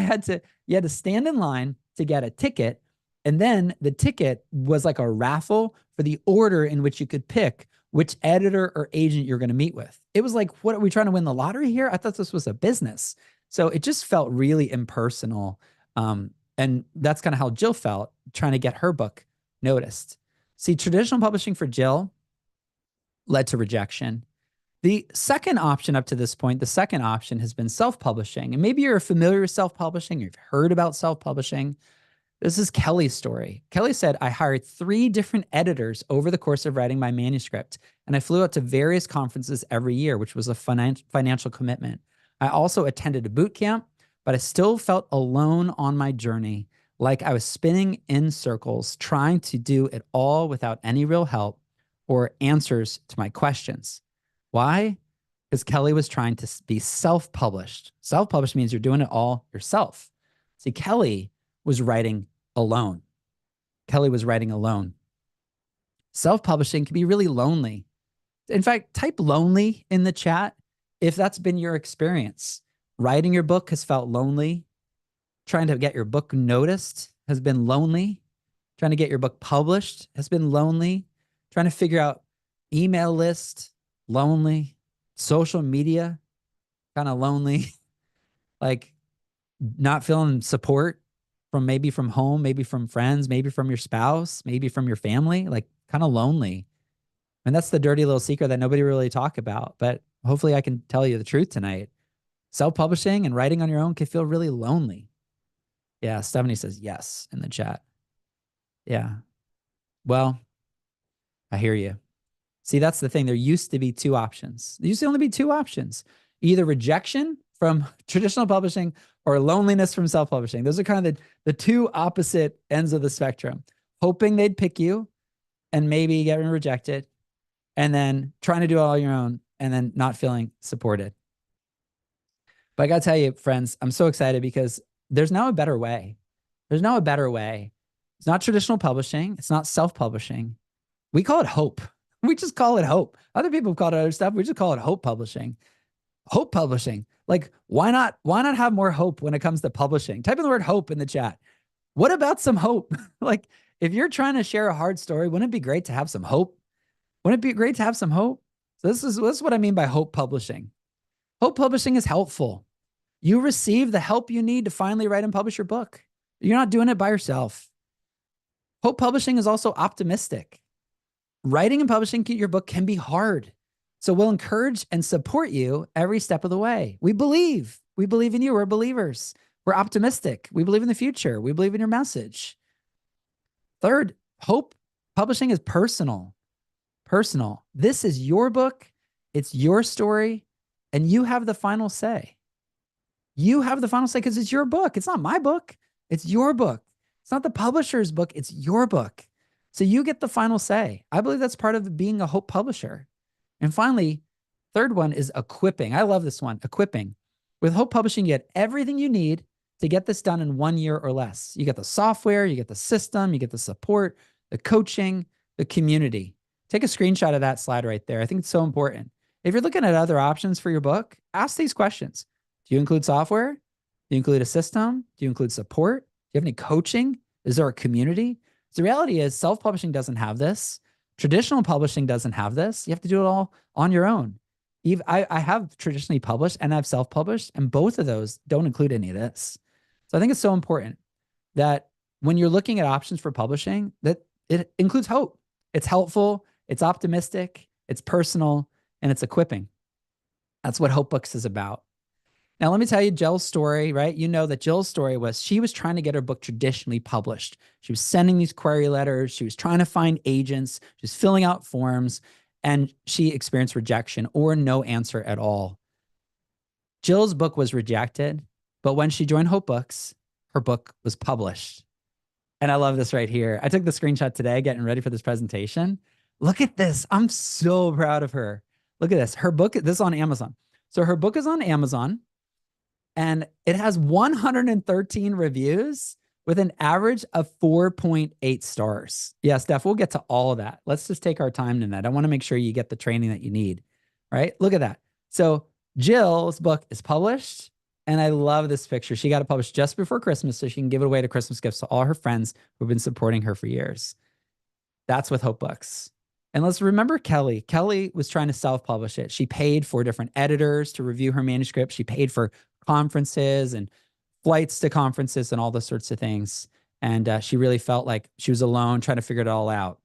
you had to stand in line to get a ticket. And then the ticket was like a raffle for the order in which you could pick which editor or agent you're going to meet with. It was like, what are we trying to win the lottery here? I thought this was a business. So it just felt really impersonal. And that's kind of how Jill felt trying to get her book noticed. See, traditional publishing for Jill led to rejection. The second option up to this point, the second option has been self-publishing. And maybe you're familiar with self-publishing, you've heard about self-publishing. This is Kelly's story. Kelly said, I hired 3 different editors over the course of writing my manuscript, and I flew out to various conferences every year, which was a financial commitment. I also attended a boot camp, but I still felt alone on my journey, like I was spinning in circles, trying to do it all without any real help or answers to my questions. Why? Because Kelly was trying to be self-published. Self-published means you're doing it all yourself. See, Kelly was writing alone. Kelly was writing alone. Self-publishing can be really lonely. In fact, type lonely in the chat if that's been your experience. Writing your book has felt lonely. Trying to get your book noticed has been lonely. Trying to get your book published has been lonely. Trying to figure out email list, lonely. Social media, kind of lonely. Like not feeling support from maybe from home, maybe from friends, maybe from your spouse, maybe from your family, like kind of lonely. And that's the dirty little secret that nobody really talk about. But hopefully I can tell you the truth tonight. Self-publishing and writing on your own can feel really lonely. Yeah, Stephanie says yes in the chat. Yeah. Well, I hear you. See, that's the thing. There used to be 2 options. There used to only be 2 options. Either rejection from traditional publishing or loneliness from self-publishing. Those are kind of the 2 opposite ends of the spectrum. Hoping they'd pick you and maybe getting rejected, and then trying to do it all on your own and then not feeling supported. But I got to tell you, friends, I'm so excited because there's now a better way. There's now a better way. It's not traditional publishing. It's not self-publishing. We call it hope. We just call it hope. Other people have called it other stuff. We just call it hope publishing. Hope publishing. Like, why not have more hope when it comes to publishing? Type in the word hope in the chat. What about some hope? Like, if you're trying to share a hard story, wouldn't it be great to have some hope? Wouldn't it be great to have some hope? So this is what I mean by hope publishing. Hope publishing is helpful. You receive the help you need to finally write and publish your book. You're not doing it by yourself. Hope publishing is also optimistic. Writing and publishing your book can be hard. So we'll encourage and support you every step of the way. We believe. We believe in you. We're believers. We're optimistic. We believe in the future. We believe in your message. Third, hope publishing is personal. Personal. This is your book. It's your story. And you have the final say. You have the final say because it's your book. It's not my book. It's your book. It's not the publisher's book. It's your book. So you get the final say. I believe that's part of being a hope publisher. And finally, third one is equipping. I love this one, equipping. With hope publishing, you get everything you need to get this done in 1 year or less. You get the software, you get the system, you get the support, the coaching, the community. Take a screenshot of that slide right there. I think it's so important. If you're looking at other options for your book, ask these questions. Do you include software? Do you include a system? Do you include support? Do you have any coaching? Is there a community? So the reality is self-publishing doesn't have this. Traditional publishing doesn't have this. You have to do it all on your own. I have traditionally published and I've self-published, and both of those don't include any of this. So I think it's so important that when you're looking at options for publishing, that it includes hope. It's helpful, it's optimistic, it's personal, and it's equipping. That's what Hope Books is about. Now, let me tell you Jill's story, right? You know that Jill's story was she was trying to get her book traditionally published. She was sending these query letters. She was trying to find agents. She was filling out forms, and she experienced rejection or no answer at all. Jill's book was rejected, but when she joined Hope Books, her book was published. And I love this right here. I took the screenshot today getting ready for this presentation. Look at this. I'm so proud of her. Look at this. Her book, this is on Amazon. So her book is on Amazon. And it has 113 reviews with an average of 4.8 stars. Yeah, Steph, we'll get to all of that. Let's just take our time in that. I want to make sure you get the training that you need, right? Look at that. So Jill's book is published, and I love this picture. She got it published just before Christmas so she can give it away to Christmas gifts to all her friends who've been supporting her for years. That's with Hope Books. And let's remember Kelly. Kelly was trying to self-publish it. She paid for different editors to review her manuscript. She paid for conferences and flights to conferences and all those sorts of things. And she really felt like she was alone trying to figure it all out.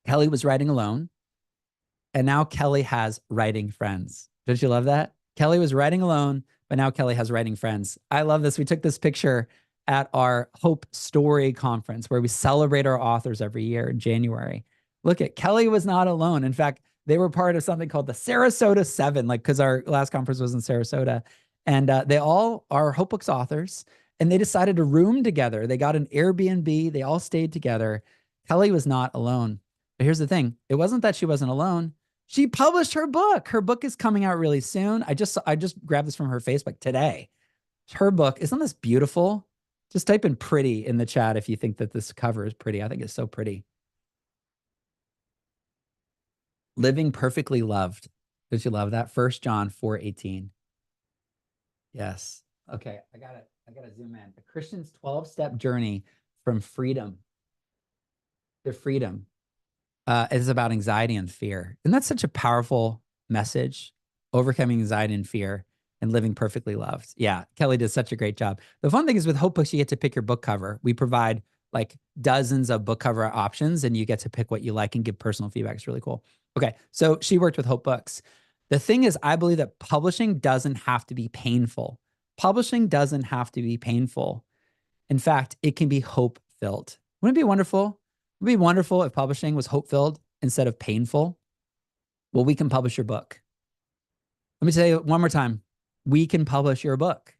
Kelly was writing alone. And now Kelly has writing friends. Don't you love that? Kelly was writing alone, but now Kelly has writing friends. I love this. We took this picture at our Hope Story Conference where we celebrate our authors every year in January. Look at Kelly was not alone. In fact, they were part of something called the Sarasota Seven, like because our last conference was in Sarasota. And they all are Hope Books authors, and they decided to room together. They got an Airbnb. They all stayed together. Kelly was not alone. But here's the thing. It wasn't that she wasn't alone. She published her book. Her book is coming out really soon. I just grabbed this from her Facebook today. Her book, isn't this beautiful? Just type in pretty in the chat if you think that this cover is pretty. I think it's so pretty. Living Perfectly Loved. Did you love that? 1 John 4:18. Yes. Okay. I gotta zoom in. A Christian's 12-step journey from freedom to freedom is about anxiety and fear. And that's such a powerful message, overcoming anxiety and fear and living perfectly loved. Yeah. Kelly did such a great job. The fun thing is with Hope Books, you get to pick your book cover. We provide like dozens of book cover options, and you get to pick what you like and give personal feedback. It's really cool. Okay. So she worked with Hope Books. The thing is, I believe that publishing doesn't have to be painful. Publishing doesn't have to be painful. In fact, it can be hope-filled. Wouldn't it be wonderful? It would be wonderful if publishing was hope-filled instead of painful. Well, we can publish your book. Let me tell you one more time. We can publish your book.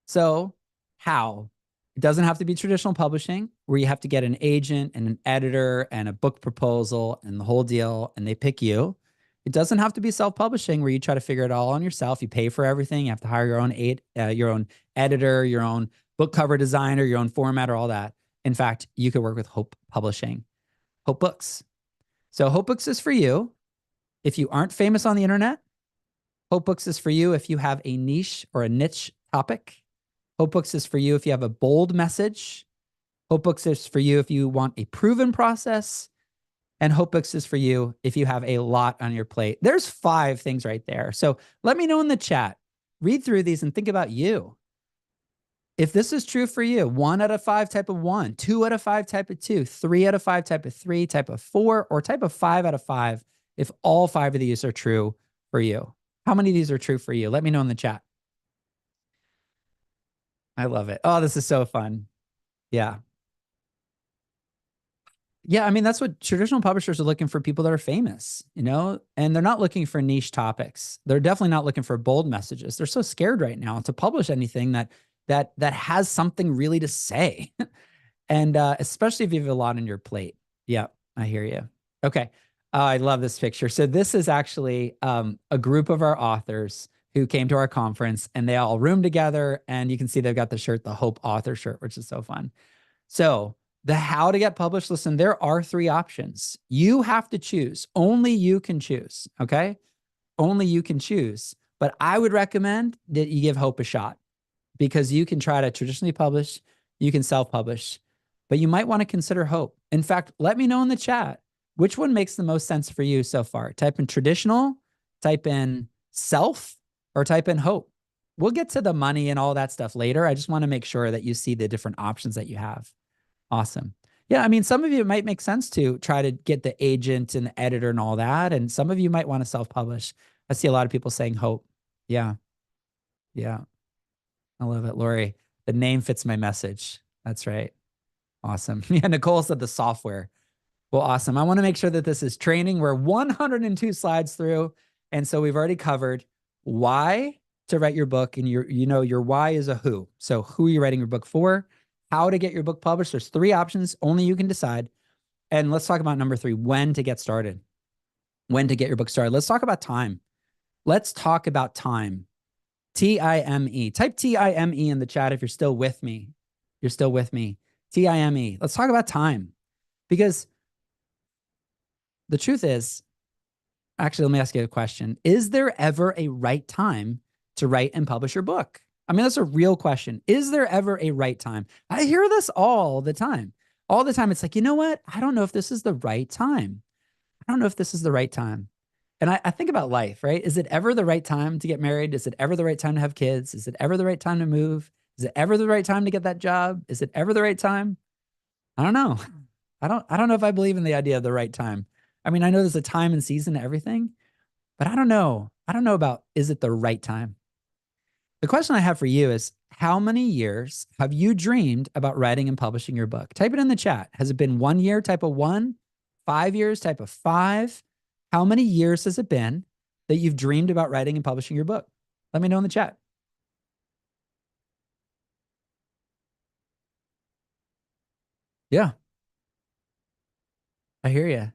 So how? It doesn't have to be traditional publishing where you have to get an agent and an editor and a book proposal and the whole deal, and they pick you. It doesn't have to be self-publishing where you try to figure it all on yourself. You pay for everything. You have to hire your own editor, your own book cover designer, your own formatter, all that. In fact, you could work with Hope Publishing, Hope Books. So Hope Books is for you if you aren't famous on the internet. Hope Books is for you if you have a niche or a niche topic. Hope Books is for you if you have a bold message. Hope Books is for you if you want a proven process. And HopeBooks is for you if you have a lot on your plate. There's 5 things right there. So let me know in the chat. Read through these and think about you. If this is true for you, 1 out of 5 type of 1, 2 out of 5 type of 2, 3 out of 5 type of 3, type of 4, or type of 5 out of 5, if all 5 of these are true for you. How many of these are true for you? Let me know in the chat. I love it. Oh, this is so fun. Yeah. Yeah, I mean, that's what traditional publishers are looking for, people that are famous, you know, and they're not looking for niche topics. They're definitely not looking for bold messages. They're so scared right now to publish anything that has something really to say. And especially if you have a lot on your plate. Yeah, I hear you. Okay. I love this picture. So this is actually a group of our authors who came to our conference, and they all roomed together, and you can see they've got the shirt, the Hope Author shirt, which is so fun. So the how to get published, listen, there are 3 options. You have to choose. Only you can choose, okay? Only you can choose. But I would recommend that you give Hope a shot, because you can try to traditionally publish, you can self-publish, but you might want to consider Hope. In fact, let me know in the chat, which one makes the most sense for you so far? Type in traditional, type in self, or type in Hope. We'll get to the money and all that stuff later. I just want to make sure that you see the different options that you have. Awesome. Yeah, I mean, some of you, it might make sense to try to get the agent and the editor and all that. And some of you might want to self-publish. I see a lot of people saying Hope. Yeah. Yeah. I love it, Lori. The name fits my message. That's right. Awesome. Yeah, Nicole said the software. Well, awesome. I want to make sure that this is training. We're 102 slides through. And so we've already covered why to write your book. And your why is a who. So who are you writing your book for? How to get your book published. There's 3 options. Only you can decide. And let's talk about number 3, when to get started. When to get your book started. Let's talk about time. Let's talk about time. T-I-M-E. Type T-I-M-E in the chat if you're still with me. You're still with me. T-I-M-E. Let's talk about time. Because the truth is, actually, let me ask you a question. Is there ever a right time to write and publish your book? I mean, that's a real question. Is there ever a right time? I hear this all the time. All the time. It's like, you know what? I don't know if this is the right time. I don't know if this is the right time. And I think about life, right? Is it ever the right time to get married? Is it ever the right time to have kids? Is it ever the right time to move? Is it ever the right time to get that job? Is it ever the right time? I don't know. I don't know if I believe in the idea of the right time. I mean, I know there's a time and season to everything, but I don't know. I don't know about, is it the right time? The question I have for you is, how many years have you dreamed about writing and publishing your book? Type it in the chat. Has it been 1 year, type of 1, 5 years, type of 5? How many years has it been that you've dreamed about writing and publishing your book? Let me know in the chat. Yeah, I hear you.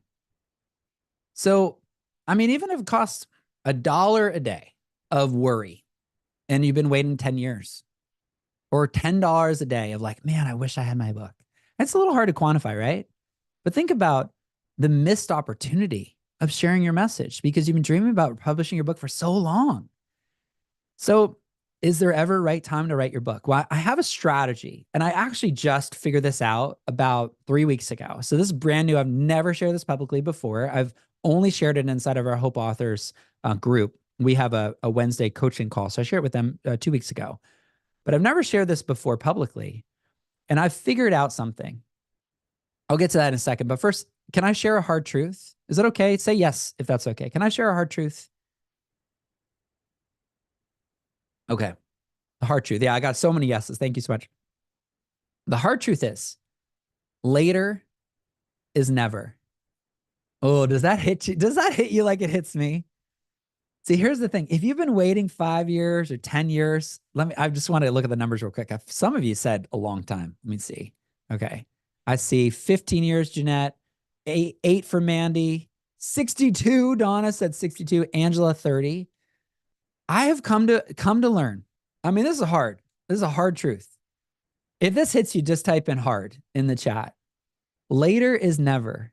So, I mean, even if it costs $1 a day of worry and you've been waiting 10 years, or $10 a day of like, man, I wish I had my book. It's a little hard to quantify, right? But think about the missed opportunity of sharing your message because you've been dreaming about publishing your book for so long. So is there ever a right time to write your book? Well, I have a strategy, and I actually just figured this out about 3 weeks ago. So this is brand new. I've never shared this publicly before. I've only shared it inside of our Hope Authors group. We have a Wednesday coaching call. So I shared it with them 2 weeks ago, but I've never shared this before publicly. And I've figured out something. I'll get to that in a second. But first, can I share a hard truth? Is that okay? Say yes if that's okay. Can I share a hard truth? Okay. The hard truth. Yeah, I got so many yeses. Thank you so much. The hard truth is later is never. Oh, does that hit you? Does that hit you like it hits me? See, here's the thing. If you've been waiting 5 years or 10 years, I just want to look at the numbers real quick. Some of you said a long time. Let me see. Okay. I see 15 years, Jeanette, eight for Mandy, 62. Donna said 62. Angela, 30. I have come to learn. I mean, this is hard. This is a hard truth. If this hits you, just type in hard in the chat. Later is never.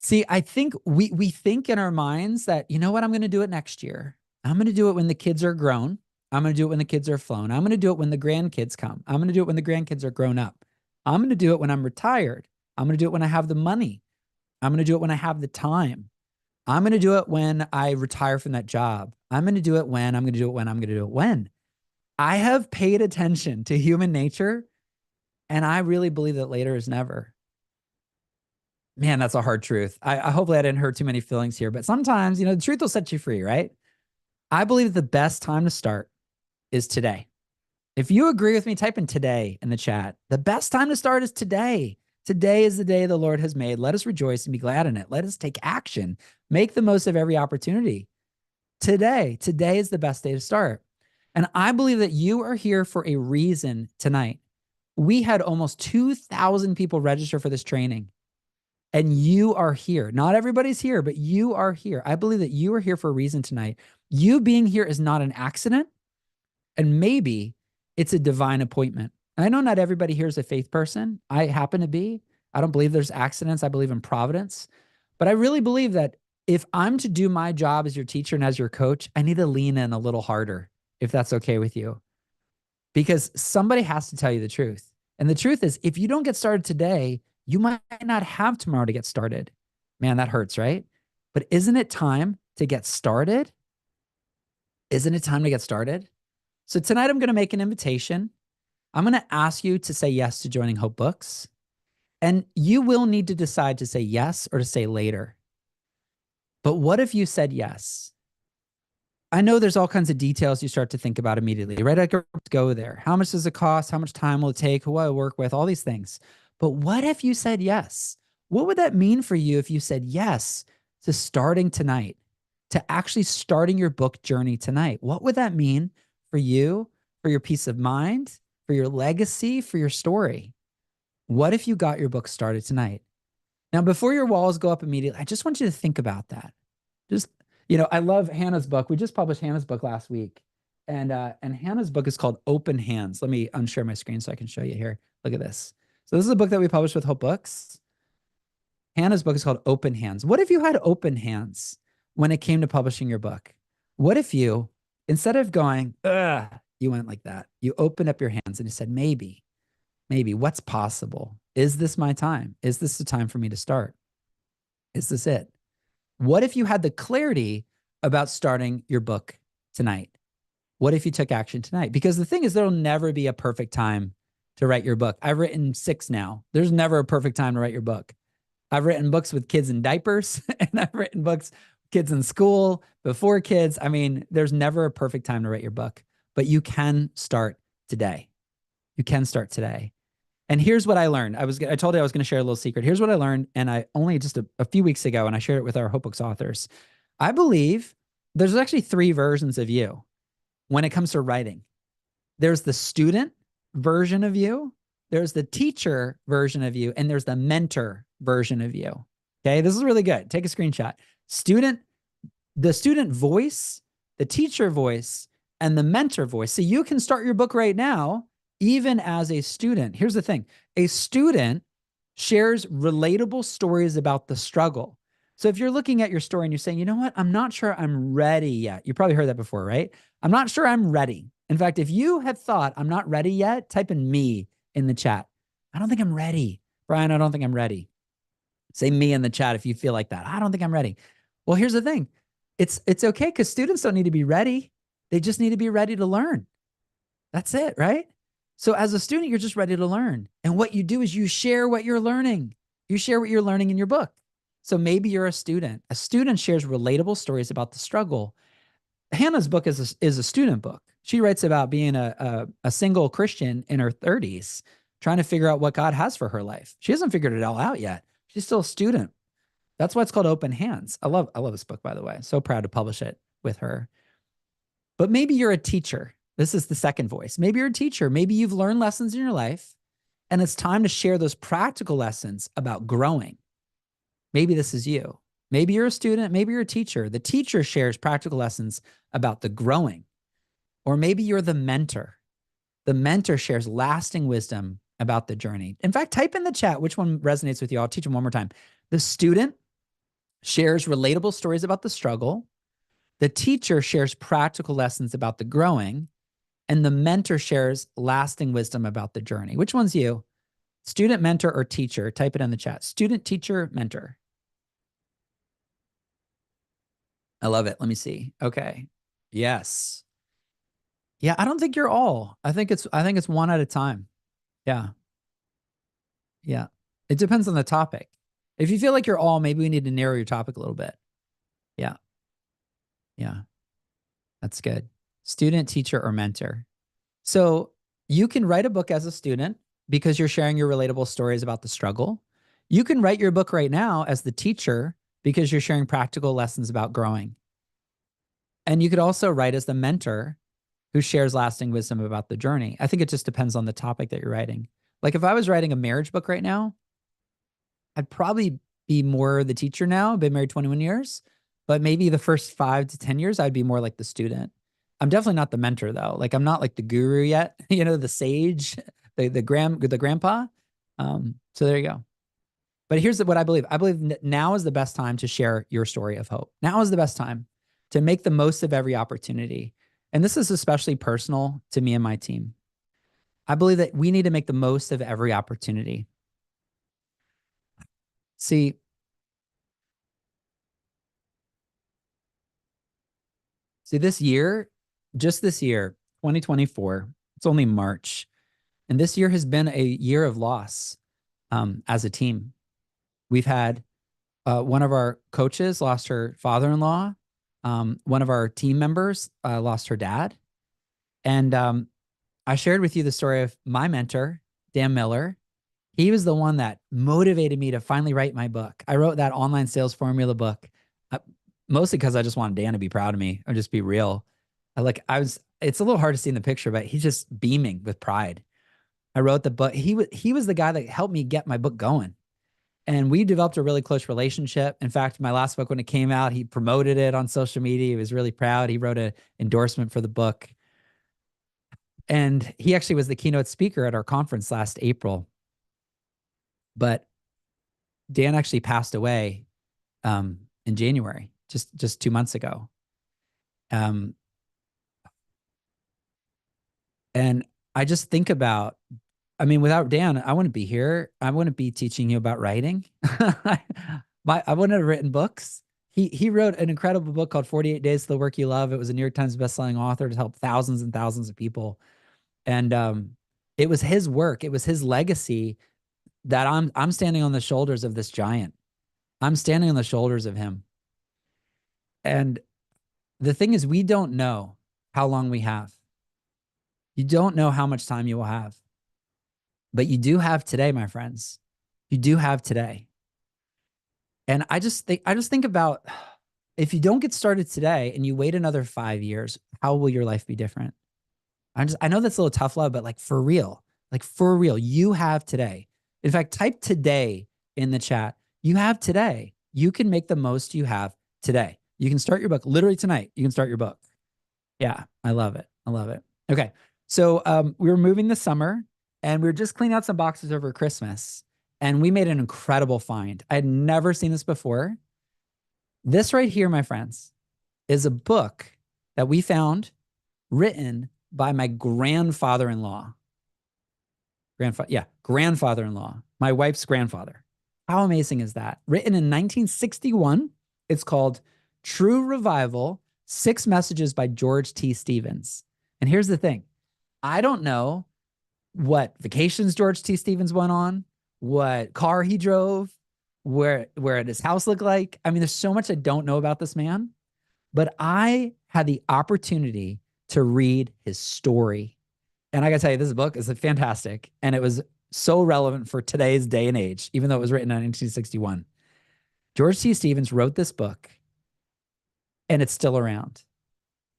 See, I think we think in our minds that, you know what, I'm going to do it next year. I'm going to do it when the kids are grown. I'm going to do it when the kids are flown. I'm going to do it when the grandkids come. I'm going to do it when the grandkids are grown up. I'm going to do it when I'm retired. I'm going to do it when I have the money. I'm going to do it when I have the time. I'm going to do it when I retire from that job. I'm going to do it when I'm going to do it when I'm going to do it when. I have paid attention to human nature, and I really believe that later is never. Man, that's a hard truth. I hopefully I didn't hurt too many feelings here, but sometimes, the truth will set you free, right? I believe the best time to start is today. If you agree with me, type in today in the chat. The best time to start is today. Today is the day the Lord has made. Let us rejoice and be glad in it. Let us take action. Make the most of every opportunity. Today is the best day to start. And I believe that you are here for a reason tonight. We had almost 2,000 people register for this training, and you are here. Not everybody's here, but you are here. I believe that you are here for a reason tonight. You being here is not an accident, and maybe it's a divine appointment. And I know not everybody here is a faith person. I happen to be. I don't believe there's accidents. I believe in providence. But I really believe that if I'm to do my job as your teacher and as your coach, I need to lean in a little harder, if that's okay with you. Because somebody has to tell you the truth. And the truth is, if you don't get started today, you might not have tomorrow to get started. Man, that hurts, right? But isn't it time to get started? Isn't it time to get started? So tonight I'm going to make an invitation. I'm going to ask you to say yes to joining Hope Books. And you will need to decide to say yes or to say later. But what if you said yes? I know there's all kinds of details you start to think about immediately, right? I go there. How much does it cost? How much time will it take? Who will I work with? All these things. But what if you said yes? What would that mean for you if you said yes to starting tonight, to actually starting your book journey tonight? What would that mean for you, for your peace of mind, for your legacy, for your story? What if you got your book started tonight? Now, before your walls go up immediately, I just want you to think about that. Just, I love Hannah's book. We just published Hannah's book last week. And Hannah's book is called Open Hands. Let me unshare my screen so I can show you here. Look at this. So this is a book that we published with Hope Books. Hannah's book is called Open Hands. What if you had open hands when it came to publishing your book? What if you, instead of going, ugh, you went like that. You opened up your hands and you said, maybe, what's possible? Is this my time? Is this the time for me to start? Is this it? What if you had the clarity about starting your book tonight? What if you took action tonight? Because the thing is, there'll never be a perfect time to write your book. I've written 6 now. There's never a perfect time to write your book. I've written books with kids in diapers, and I've written books with kids in school, before kids. I mean, there's never a perfect time to write your book, but you can start today. You can start today. And here's what I learned. I told you I was going to share a little secret. Here's what I learned. And I only just a few weeks ago, and I shared it with our Hope Books authors. I believe there's actually 3 versions of you when it comes to writing. There's the student version of you, there's the teacher version of you, and there's the mentor version of you. Okay, this is really good. Take a screenshot. The student voice, the teacher voice, and the mentor voice. So you can start your book right now, even as a student. Here's the thing. A student shares relatable stories about the struggle. So if you're looking at your story and you're saying, you know what, I'm not sure I'm ready yet. You probably heard that before, right? I'm not sure I'm ready. In fact, if you have thought I'm not ready yet, type in me in the chat. I don't think I'm ready. Brian, I don't think I'm ready. Say me in the chat if you feel like that. I don't think I'm ready. Well, here's the thing. It's okay because students don't need to be ready. They just need to be ready to learn. That's it, right? So as a student, you're just ready to learn. And what you do is you share what you're learning. You share what you're learning in your book. So maybe you're a student. A student shares relatable stories about the struggle. Hannah's book is a student book. She writes about being a single Christian in her 30s, trying to figure out what God has for her life. She hasn't figured it all out yet. She's still a student. That's why it's called Open Hands. I love this book, by the way. So proud to publish it with her. But maybe you're a teacher. This is the second voice. Maybe you're a teacher. Maybe you've learned lessons in your life, and it's time to share those practical lessons about growing. Maybe this is you. Maybe you're a student. Maybe you're a teacher. The teacher shares practical lessons about the growing. Or maybe you're the mentor. The mentor shares lasting wisdom about the journey. In fact, type in the chat which one resonates with you. I'll teach them one more time. The student shares relatable stories about the struggle. The teacher shares practical lessons about the growing. And the mentor shares lasting wisdom about the journey. Which one's you? Student, mentor, or teacher? Type it in the chat. Student, teacher, mentor. I love it. Let me see. Okay. Yes. Yeah, I don't think you're all. I think it's one at a time. Yeah. Yeah. It depends on the topic. If you feel like you're all, maybe we need to narrow your topic a little bit. Yeah. Yeah. That's good. Student, teacher, or mentor. So you can write a book as a student because you're sharing your relatable stories about the struggle. You can write your book right now as the teacher because you're sharing practical lessons about growing. And you could also write as the mentor who shares lasting wisdom about the journey. I think it just depends on the topic that you're writing. Like if I was writing a marriage book right now, I'd probably be more the teacher now. I've been married 21 years, but maybe the first 5 to 10 years, I'd be more like the student. I'm definitely not the mentor though. Like I'm not like the guru yet, the sage, the grandpa. So there you go. But here's what I believe. I believe now is the best time to share your story of hope. Now is the best time to make the most of every opportunity. And this is especially personal to me and my team. I believe that we need to make the most of every opportunity. See, this year, just this year, 2024, it's only March. And this year has been a year of loss as a team. We've had one of our coaches lost her father-in-law. One of our team members lost her dad. And I shared with you the story of my mentor, Dan Miller. He was the one that motivated me to finally write my book. I wrote that online sales formula book, mostly because I just wanted Dan to be proud of me or just be real. It's a little hard to see in the picture, but he's just beaming with pride. I wrote the book. He was the guy that helped me get my book going. And we developed a really close relationship. In fact, my last book, when it came out, he promoted it on social media. He was really proud. He wrote an endorsement for the book. And he actually was the keynote speaker at our conference last April. But Dan actually passed away in January, just 2 months ago. And I just think about, I mean, without Dan, I wouldn't be here. I wouldn't be teaching you about writing. I wouldn't have written books. He wrote an incredible book called 48 Days to the Work You Love. It was a New York Times bestselling author to help thousands and thousands of people. And it was his work. It was his legacy that I'm standing on the shoulders of this giant. I'm standing on the shoulders of him. And the thing is, we don't know how long we have. You don't know how much time you will have. But you do have today, my friends. You do have today. And I just think about, if you don't get started today and you wait another 5 years, how will your life be different? I know that's a little tough love, but like for real, you have today. In fact, type today in the chat. You have today. You can make the most you have today. You can start your book literally tonight. You can start your book. Yeah, I love it. I love it. Okay. So we were moving this summer and we were just cleaning out some boxes over Christmas. And we made an incredible find. I had never seen this before. This right here, my friends, is a book that we found written by my grandfather-in-law. Grandfather-in-law, my wife's grandfather. How amazing is that? Written in 1961. It's called True Revival, 6 Messages by George T. Stevens. And here's the thing. I don't know what vacations George T. Stevens went on, what car he drove, where his house looked like. I mean, there's so much I don't know about this man, but I had the opportunity to read his story. And I gotta tell you, this book is fantastic. And it was so relevant for today's day and age, even though it was written in 1961. George T. Stevens wrote this book and it's still around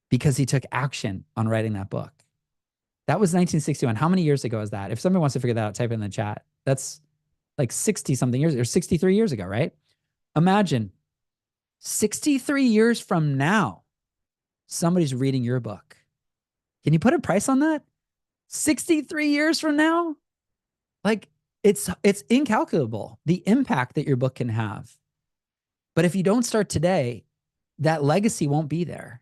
because he took action on writing that book. That was 1961. How many years ago is that? If somebody wants to figure that out, type it in the chat. That's like 60 something years or 63 years ago, right? Imagine 63 years from now, somebody's reading your book. Can you put a price on that? 63 years from now? Like it's incalculable, the impact that your book can have. But if you don't start today, that legacy won't be there.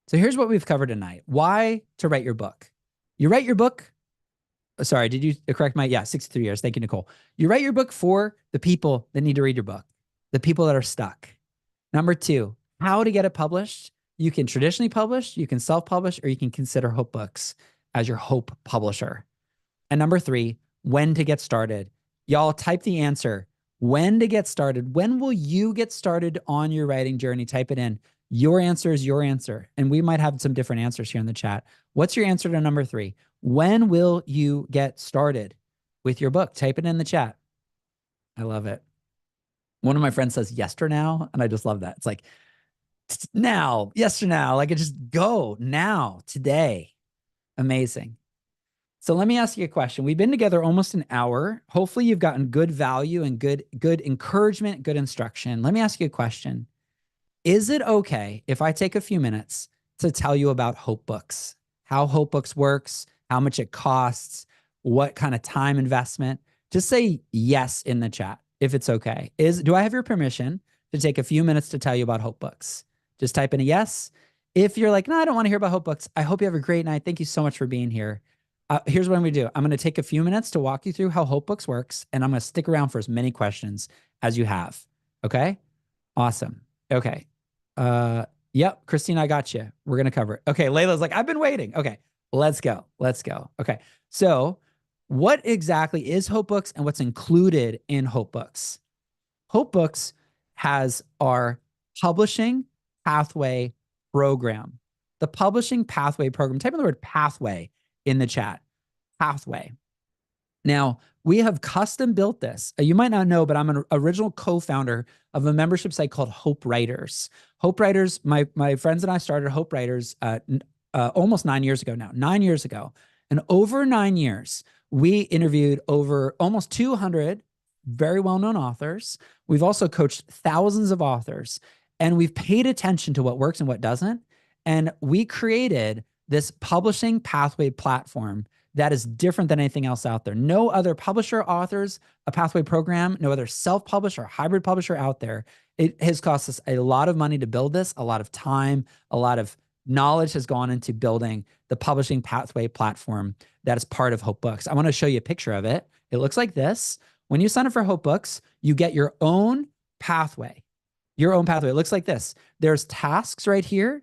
So here's what we've covered tonight. Why to write your book. You write your book. Sorry, did you correct my, 63 years. Thank you, Nicole. You write your book for the people that need to read your book, the people that are stuck. Number 2, how to get it published. You can traditionally publish, you can self-publish, or you can consider Hope Books as your Hope publisher. And number 3, when to get started. Y'all type the answer. When to get started. When will you get started on your writing journey? Type it in. Your answer is your answer. And we might have some different answers here in the chat. What's your answer to number 3? When will you get started with your book? Type it in the chat. I love it. One of my friends says yesternow, and I just love that. It's like now, yesternow, like it just go now, today. Amazing. So let me ask you a question. We've been together almost an hour. Hopefully you've gotten good value and good encouragement, good instruction. Let me ask you a question. Is it okay if I take a few minutes to tell you about Hope Books, how Hope Books works, how much it costs, what kind of time investment? Just say yes in the chat if it's okay. Do I have your permission to take a few minutes to tell you about Hope Books? Just type in a yes. If you're like, no, I don't want to hear about Hope Books, I hope you have a great night. Thank you so much for being here. Here's what I'm going to do. I'm going to take a few minutes to walk you through how Hope Books works, and I'm going to stick around for as many questions as you have. Okay? Awesome. Okay. Yep, Christine, I got you. We're going to cover it. Okay, Layla's like, I've been waiting. Okay, let's go. Let's go. Okay, so what exactly is Hope Books and what's included in Hope Books? Hope Books has our publishing pathway program. The publishing pathway program, type in the word pathway in the chat. Pathway. Now, we have custom built this. You might not know, but I'm an original co-founder of a membership site called Hope Writers. Hope Writers, my friends and I started Hope Writers almost 9 years ago now, 9 years ago. And over 9 years, we interviewed over almost 200 very well-known authors. We've also coached thousands of authors, and we've paid attention to what works and what doesn't. And we created this publishing pathway platform that is different than anything else out there. No other publisher offers a pathway program, no other self-publisher, hybrid publisher out there. It has cost us a lot of money to build this, a lot of time, a lot of knowledge has gone into building the publishing pathway platform that is part of Hope Books. I want to show you a picture of it. It looks like this. When you sign up for Hope Books, you get your own pathway. Your own pathway. It looks like this. There's tasks right here,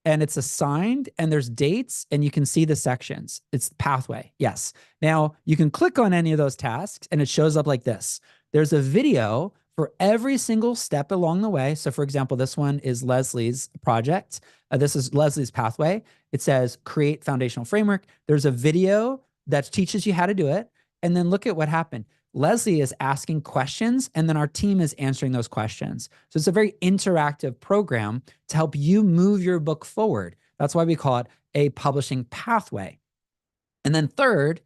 and it's assigned, and there's dates, and you can see the sections. It's pathway. Yes. Now, you can click on any of those tasks, and it shows up like this. There's a video for every single step along the way. So, for example, this one is Leslie's project. This is Leslie's pathway. It says create foundational framework. There's a video that teaches you how to do it. And then look at what happened. Leslie is asking questions, and then our team is answering those questions. So it's a very interactive program to help you move your book forward. That's why we call it a publishing pathway. And then third,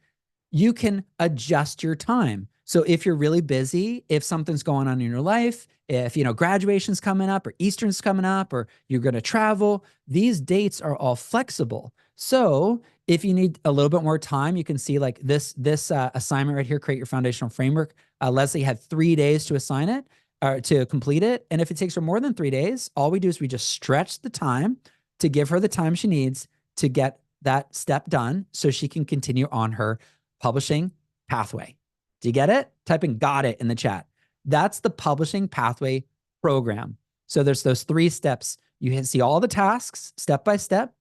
you can adjust your time. So if you're really busy, if something's going on in your life, if graduation's coming up or Easter's coming up or you're going to travel, these dates are all flexible. So if you need a little bit more time, you can see like this assignment right here, create your foundational framework. Leslie had 3 days to assign it or to complete it. And if it takes her more than 3 days, all we do is we just stretch the time to give her the time she needs to get that step done so she can continue on her publishing pathway. Do you get it? Type in got it in the chat. That's the publishing pathway program. So there's those 3 steps. You can see all the tasks step by step.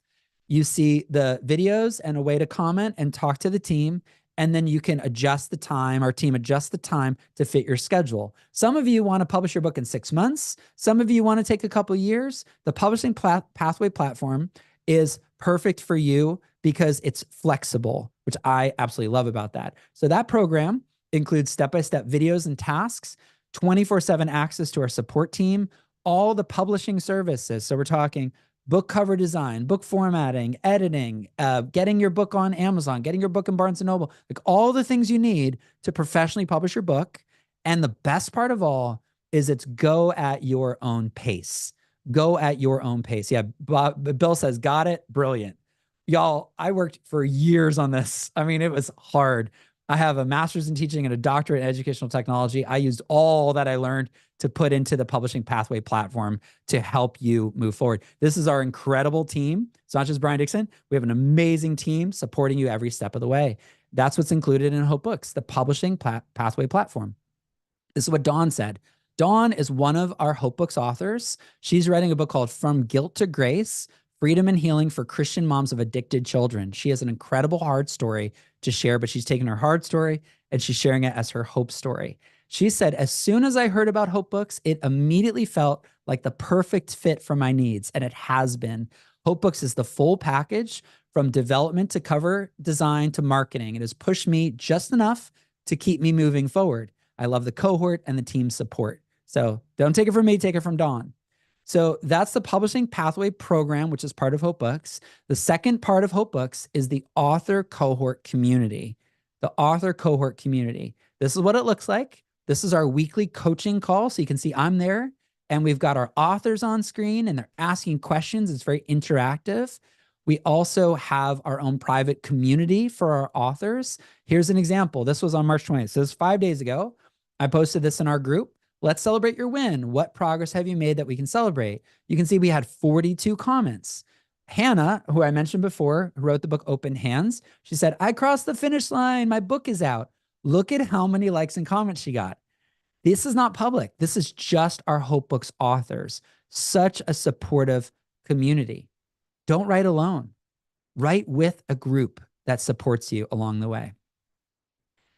You see the videos and a way to comment and talk to the team. And then you can adjust the time, our team adjusts the time to fit your schedule. Some of you want to publish your book in 6 months. Some of you want to take a couple of years. The publishing pathway platform is perfect for you because it's flexible, which I absolutely love about that. So that program includes step-by-step videos and tasks, 24/7 access to our support team, all the publishing services. So we're talking book cover design, book formatting, editing, getting your book on Amazon, getting your book in Barnes & Noble, like all the things you need to professionally publish your book. And the best part of all is it's go at your own pace. Go at your own pace. Yeah, Bill says, got it, brilliant. Y'all, I worked for years on this. I mean, it was hard. I have a master's in teaching and a doctorate in educational technology. I used all that I learned to put into the publishing pathway platform to help you move forward. This is our incredible team. It's not just Brian Dixon. We have an amazing team supporting you every step of the way. That's what's included in Hope Books, the publishing pathway platform. This is what Dawn said. Dawn is one of our Hope Books authors. She's writing a book called From Guilt to Grace, Freedom and Healing for Christian Moms of Addicted Children. She has an incredible hard story to share, but she's taken her hard story and she's sharing it as her hope story. She said, as soon as I heard about Hope Books, it immediately felt like the perfect fit for my needs, and it has been. Hope Books is the full package from development to cover design to marketing. It has pushed me just enough to keep me moving forward. I love the cohort and the team support. So don't take it from me, take it from Dawn. So that's the Publishing Pathway program, which is part of Hope Books. The second part of Hope Books is the author cohort community. The author cohort community. This is what it looks like. This is our weekly coaching call. So you can see I'm there and we've got our authors on screen and they're asking questions. It's very interactive. We also have our own private community for our authors. Here's an example. This was on March 20th. So this is 5 days ago. I posted this in our group. Let's celebrate your win. What progress have you made that we can celebrate? You can see we had 42 comments. Hannah, who I mentioned before, who wrote the book Open Hands, she said, I crossed the finish line. My book is out. Look at how many likes and comments she got. This is not public. This is just our Hope Books authors. Such a supportive community. Don't write alone. Write with a group that supports you along the way.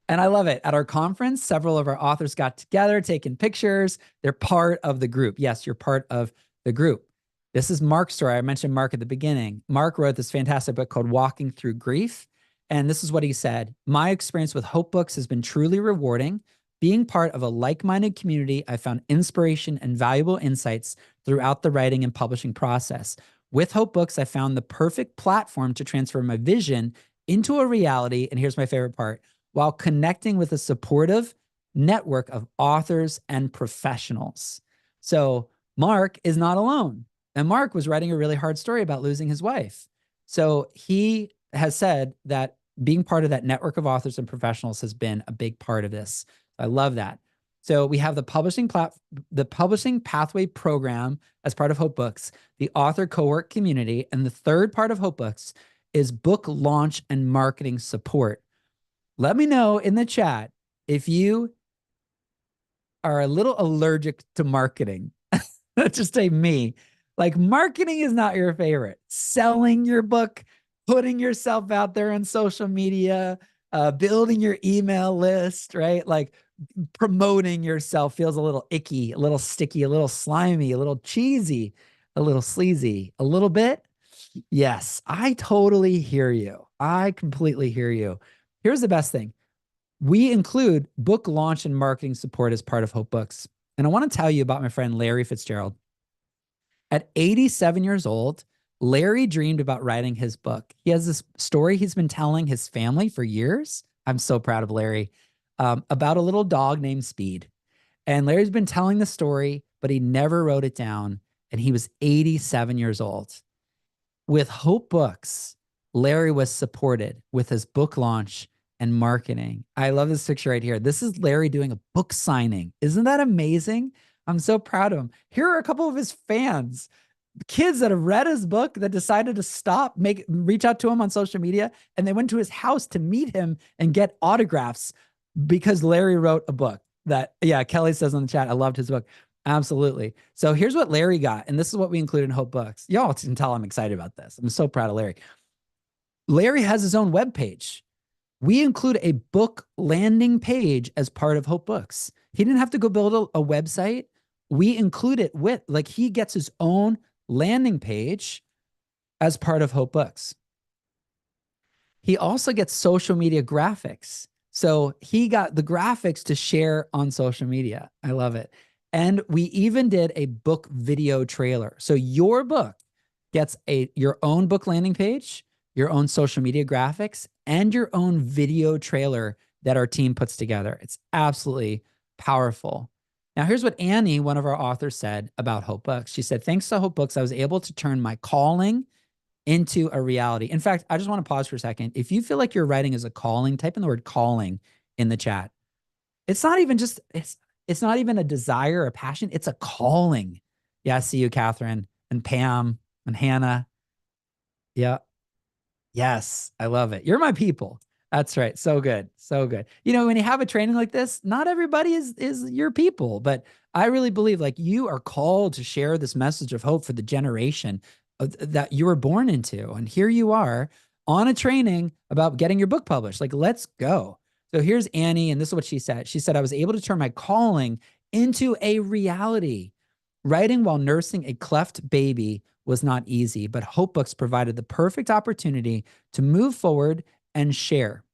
And I love it. At our conference, several of our authors got together, taking pictures. They're part of the group. Yes, you're part of the group. This is Mark's story. I mentioned Mark at the beginning. Mark wrote this fantastic book called Walking Through Grief. And this is what he said. My experience with Hope Books has been truly rewarding. Being part of a like-minded community, I found inspiration and valuable insights throughout the writing and publishing process. With Hope Books, I found the perfect platform to transfer my vision into a reality. And here's my favorite part, while connecting with a supportive network of authors and professionals. So Mark is not alone. And Mark was writing a really hard story about losing his wife. So he has said that being part of that network of authors and professionals has been a big part of this. I love that. So we have the Publishing Pathway program as part of Hope Books, the author cohort community, and the third part of Hope Books is book launch and marketing support. Let me know in the chat if you are a little allergic to marketing. Let's just say me. Like, marketing is not your favorite. Selling your book, putting yourself out there on social media, building your email list, right? Like, promoting yourself feels a little icky, a little sticky, a little slimy, a little cheesy, a little sleazy, a little bit. Yes, I totally hear you. I completely hear you. Here's the best thing. We include book launch and marketing support as part of Hope Books. And I want to tell you about my friend Larry Fitzgerald. At 87 years old, Larry dreamed about writing his book. He has this story he's been telling his family for years. I'm so proud of Larry, about a little dog named Speed. And Larry's been telling the story, but he never wrote it down. And he was 87 years old. With Hope Books, Larry was supported with his book launch and marketing. I love this picture right here. This is Larry doing a book signing. Isn't that amazing? I'm so proud of him. Here are a couple of his fans, kids that have read his book that decided to reach out to him on social media, and they went to his house to meet him and get autographs because Larry wrote a book that, yeah, Kelly says in the chat, I loved his book. Absolutely. So here's what Larry got, and this is what we include in Hope Books. Y'all can tell I'm excited about this. I'm so proud of Larry. Larry has his own webpage. We include a book landing page as part of Hope Books. He didn't have to go build a website. We include it with, like, he gets his own landing page as part of Hope Books. He also gets social media graphics. So he got the graphics to share on social media. I love it. And we even did a book video trailer. So your book gets your own book landing page, your own social media graphics, and your own video trailer that our team puts together. It's absolutely powerful. Now, here's what Annie, one of our authors, said about Hope Books. She said, thanks to Hope Books, I was able to turn my calling into a reality. In fact, I just want to pause for a second. If you feel like your writing is a calling, type in the word calling in the chat. It's not even just, it's not even a desire or a passion. It's a calling. Yeah, I see you, Catherine and Pam and Hannah. Yeah. Yes, I love it. You're my people. That's right. So good. So good. You know, when you have a training like this, not everybody is your people, but I really believe like you are called to share this message of hope for the generation that you were born into. And here you are on a training about getting your book published. Like, let's go. So here's Annie, and this is what she said. She said, I was able to turn my calling into a reality. Writing while nursing a cleft baby was not easy, but Hope Books provided the perfect opportunity to move forward and share.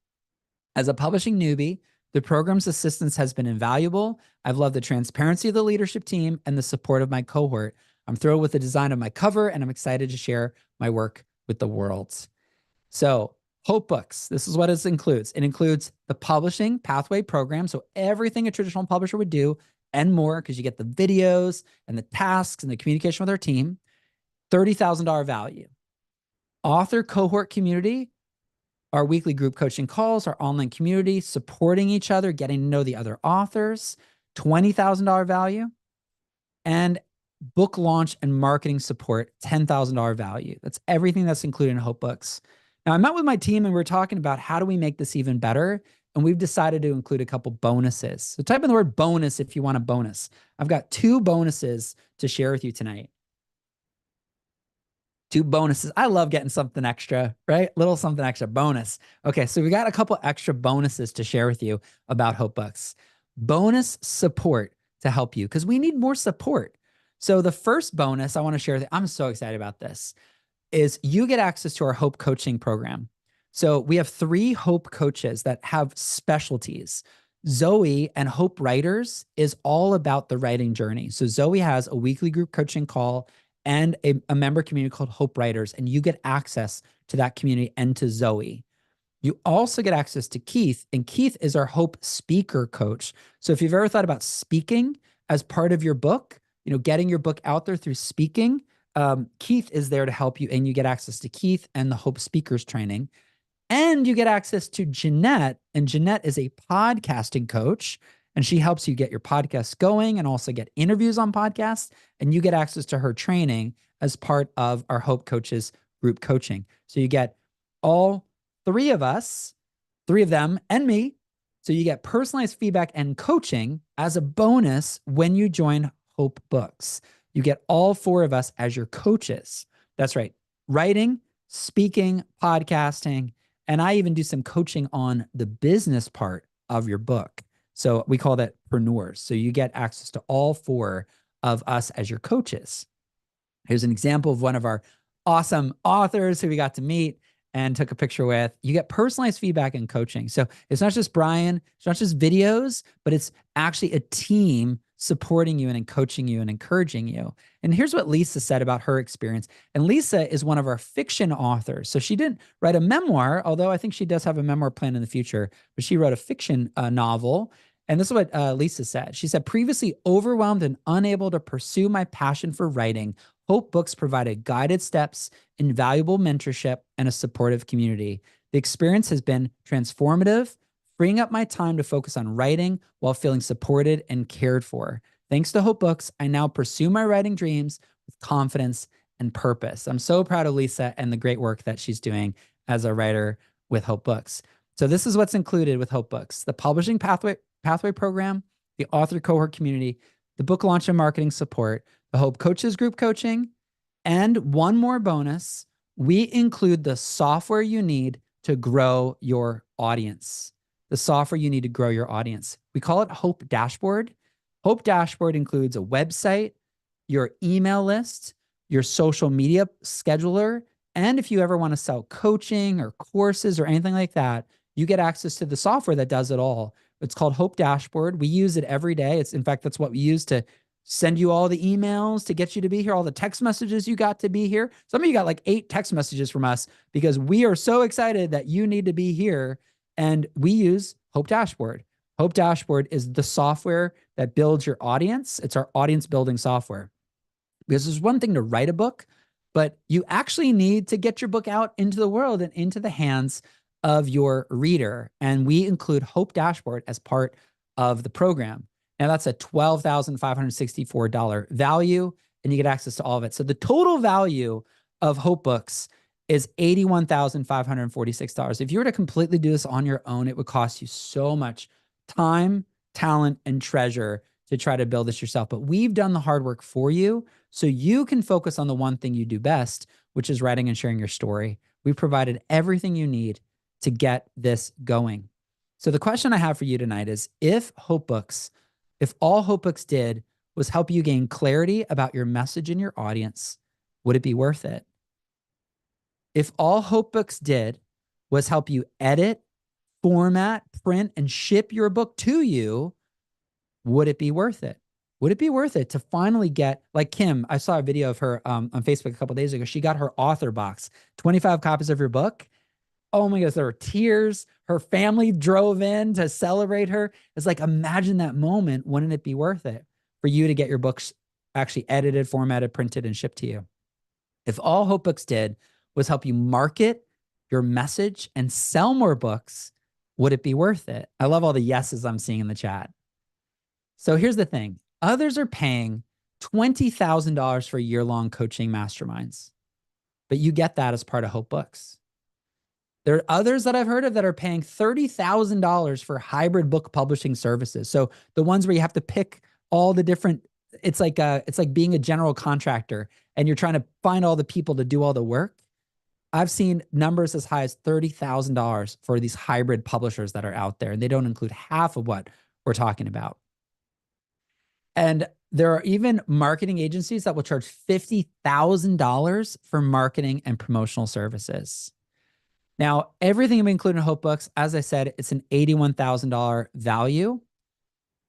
As a publishing newbie, the program's assistance has been invaluable. I've loved the transparency of the leadership team and the support of my cohort. I'm thrilled with the design of my cover, and I'm excited to share my work with the world. So, Hope Books, this is what it includes. It includes the publishing pathway program. So, everything a traditional publisher would do and more, because you get the videos and the tasks and the communication with our team. $30,000 value. Author cohort community, our weekly group coaching calls, our online community, supporting each other, getting to know the other authors, $20,000 value, and book launch and marketing support, $10,000 value. That's everything that's included in Hope Books. Now, I met with my team and we were talking about how do we make this even better? And we've decided to include a couple bonuses. So type in the word bonus if you want a bonus. I've got 2 bonuses to share with you tonight. 2 bonuses. I love getting something extra, right? Little something extra bonus. Okay, so we got a couple extra bonuses to share with you about Hope Books. Bonus support to help you because we need more support. So the first bonus I want to share with you, I'm so excited about this, is you get access to our Hope coaching program. So we have 3 Hope coaches that have specialties. Zoe and Hope Writers is all about the writing journey. So Zoe has a weekly group coaching call and a member community called Hope Writers, and you get access to that community and to Zoe. You also get access to Keith, and Keith is our Hope speaker coach. So if you've ever thought about speaking as part of your book, getting your book out there through speaking, Keith is there to help you, and you get access to Keith and the Hope speakers training. And you get access to Jeanette, and Jeanette is a podcasting coach, and she helps you get your podcast going and also get interviews on podcasts. And you get access to her training as part of our Hope Coaches group coaching. So you get all 3 of us, 3 of them and me. So you get personalized feedback and coaching as a bonus when you join Hope Books. You get all 4 of us as your coaches. That's right. Writing, speaking, podcasting, and I even do some coaching on the business part of your book. So we call that preneurs. So you get access to all 4 of us as your coaches. Here's an example of one of our awesome authors who we got to meet and took a picture with. You get personalized feedback and coaching. So it's not just Brian, it's not just videos, but it's actually a team supporting you and coaching you and encouraging you. And here's what Lisa said about her experience. And Lisa is one of our fiction authors. So she didn't write a memoir, although I think she does have a memoir plan in the future, but she wrote a fiction novel. And this is what Lisa said. She said, previously overwhelmed and unable to pursue my passion for writing, Hope Books provided guided steps, invaluable mentorship, and a supportive community. The experience has been transformative, freeing up my time to focus on writing while feeling supported and cared for. Thanks to Hope Books, I now pursue my writing dreams with confidence and purpose. I'm so proud of Lisa and the great work that she's doing as a writer with Hope Books. So this is what's included with Hope Books: the publishing pathway program, the author cohort community, the book launch and marketing support, the Hope Coaches group coaching, and one more bonus, we include the software you need to grow your audience. The software you need to grow your audience. We call it Hope Dashboard. Hope Dashboard includes a website, your email list, your social media scheduler, and if you ever want to sell coaching or courses or anything like that, you get access to the software that does it all. It's called Hope Dashboard. We use it every day. In fact, that's what we use to send you all the emails to get you to be here, all the text messages you got to be here. Some of you got like 8 text messages from us because we are so excited that you need to be here. And we use Hope Dashboard. Hope Dashboard is the software that builds your audience. It's our audience building software. Because there's one thing to write a book, but you actually need to get your book out into the world and into the hands of your reader. And we include Hope Dashboard as part of the program. Now that's a $12,564 value, and you get access to all of it. So the total value of Hope Books is $81,546. If you were to completely do this on your own, it would cost you so much time, talent, and treasure to try to build this yourself. But we've done the hard work for you so you can focus on the one thing you do best, which is writing and sharing your story. We've provided everything you need to get this going. So the question I have for you tonight is, if all Hope Books did was help you gain clarity about your message and your audience, would it be worth it? If all Hope Books did was help you edit, format, print, and ship your book to you, would it be worth it? Would it be worth it to finally get, like Kim, I saw a video of her on Facebook a couple of days ago. She got her author box, 25 copies of your book. Oh my gosh, there were tears. Her family drove in to celebrate her. It's like, imagine that moment. Wouldn't it be worth it for you to get your books actually edited, formatted, printed, and shipped to you? If all Hope Books did was help you market your message and sell more books, would it be worth it? I love all the yeses I'm seeing in the chat. So here's the thing. Others are paying $20,000 for year-long coaching masterminds, but you get that as part of Hope Books. There are others that I've heard of that are paying $30,000 for hybrid book publishing services. So the ones where you have to pick all the different, it's like being a general contractor and you're trying to find all the people to do all the work. I've seen numbers as high as $30,000 for these hybrid publishers that are out there, and they don't include half of what we're talking about. And there are even marketing agencies that will charge $50,000 for marketing and promotional services. Now, everything we include in Hope Books, as I said, it's an $81,000 value.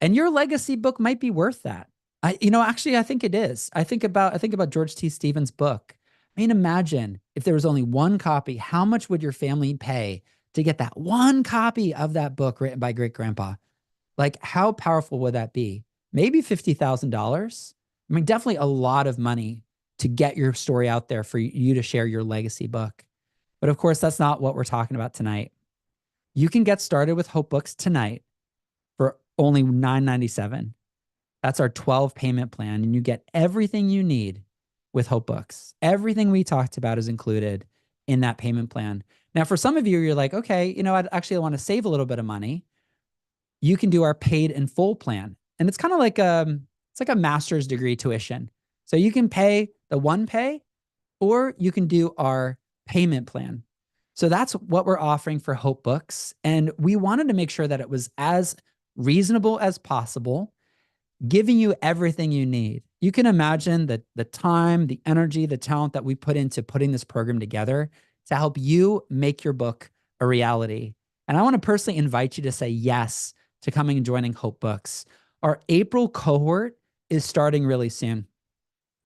And your legacy book might be worth that. Actually, I think it is. I think about George T. Stevens' book. I mean, imagine if there was only one copy, how much would your family pay to get that one copy of that book written by great grandpa? Like, how powerful would that be? Maybe $50,000. I mean, definitely a lot of money to get your story out there for you to share your legacy book. But of course, that's not what we're talking about tonight. You can get started with Hope Books tonight for only $9.97. That's our 12 payment plan, and you get everything you need with Hope Books. Everything we talked about is included in that payment plan. Now, for some of you, you're like, okay, I'd actually want to save a little bit of money. You can do our paid in full plan. And it's kind of like it's like a master's degree tuition. So you can pay the one pay, or you can do our payment plan. So that's what we're offering for Hope Books. And we wanted to make sure that it was as reasonable as possible, giving you everything you need. You can imagine the time, the energy, the talent that we put into putting this program together to help you make your book a reality. And I want to personally invite you to say yes to coming and joining Hope Books. Our April cohort is starting really soon.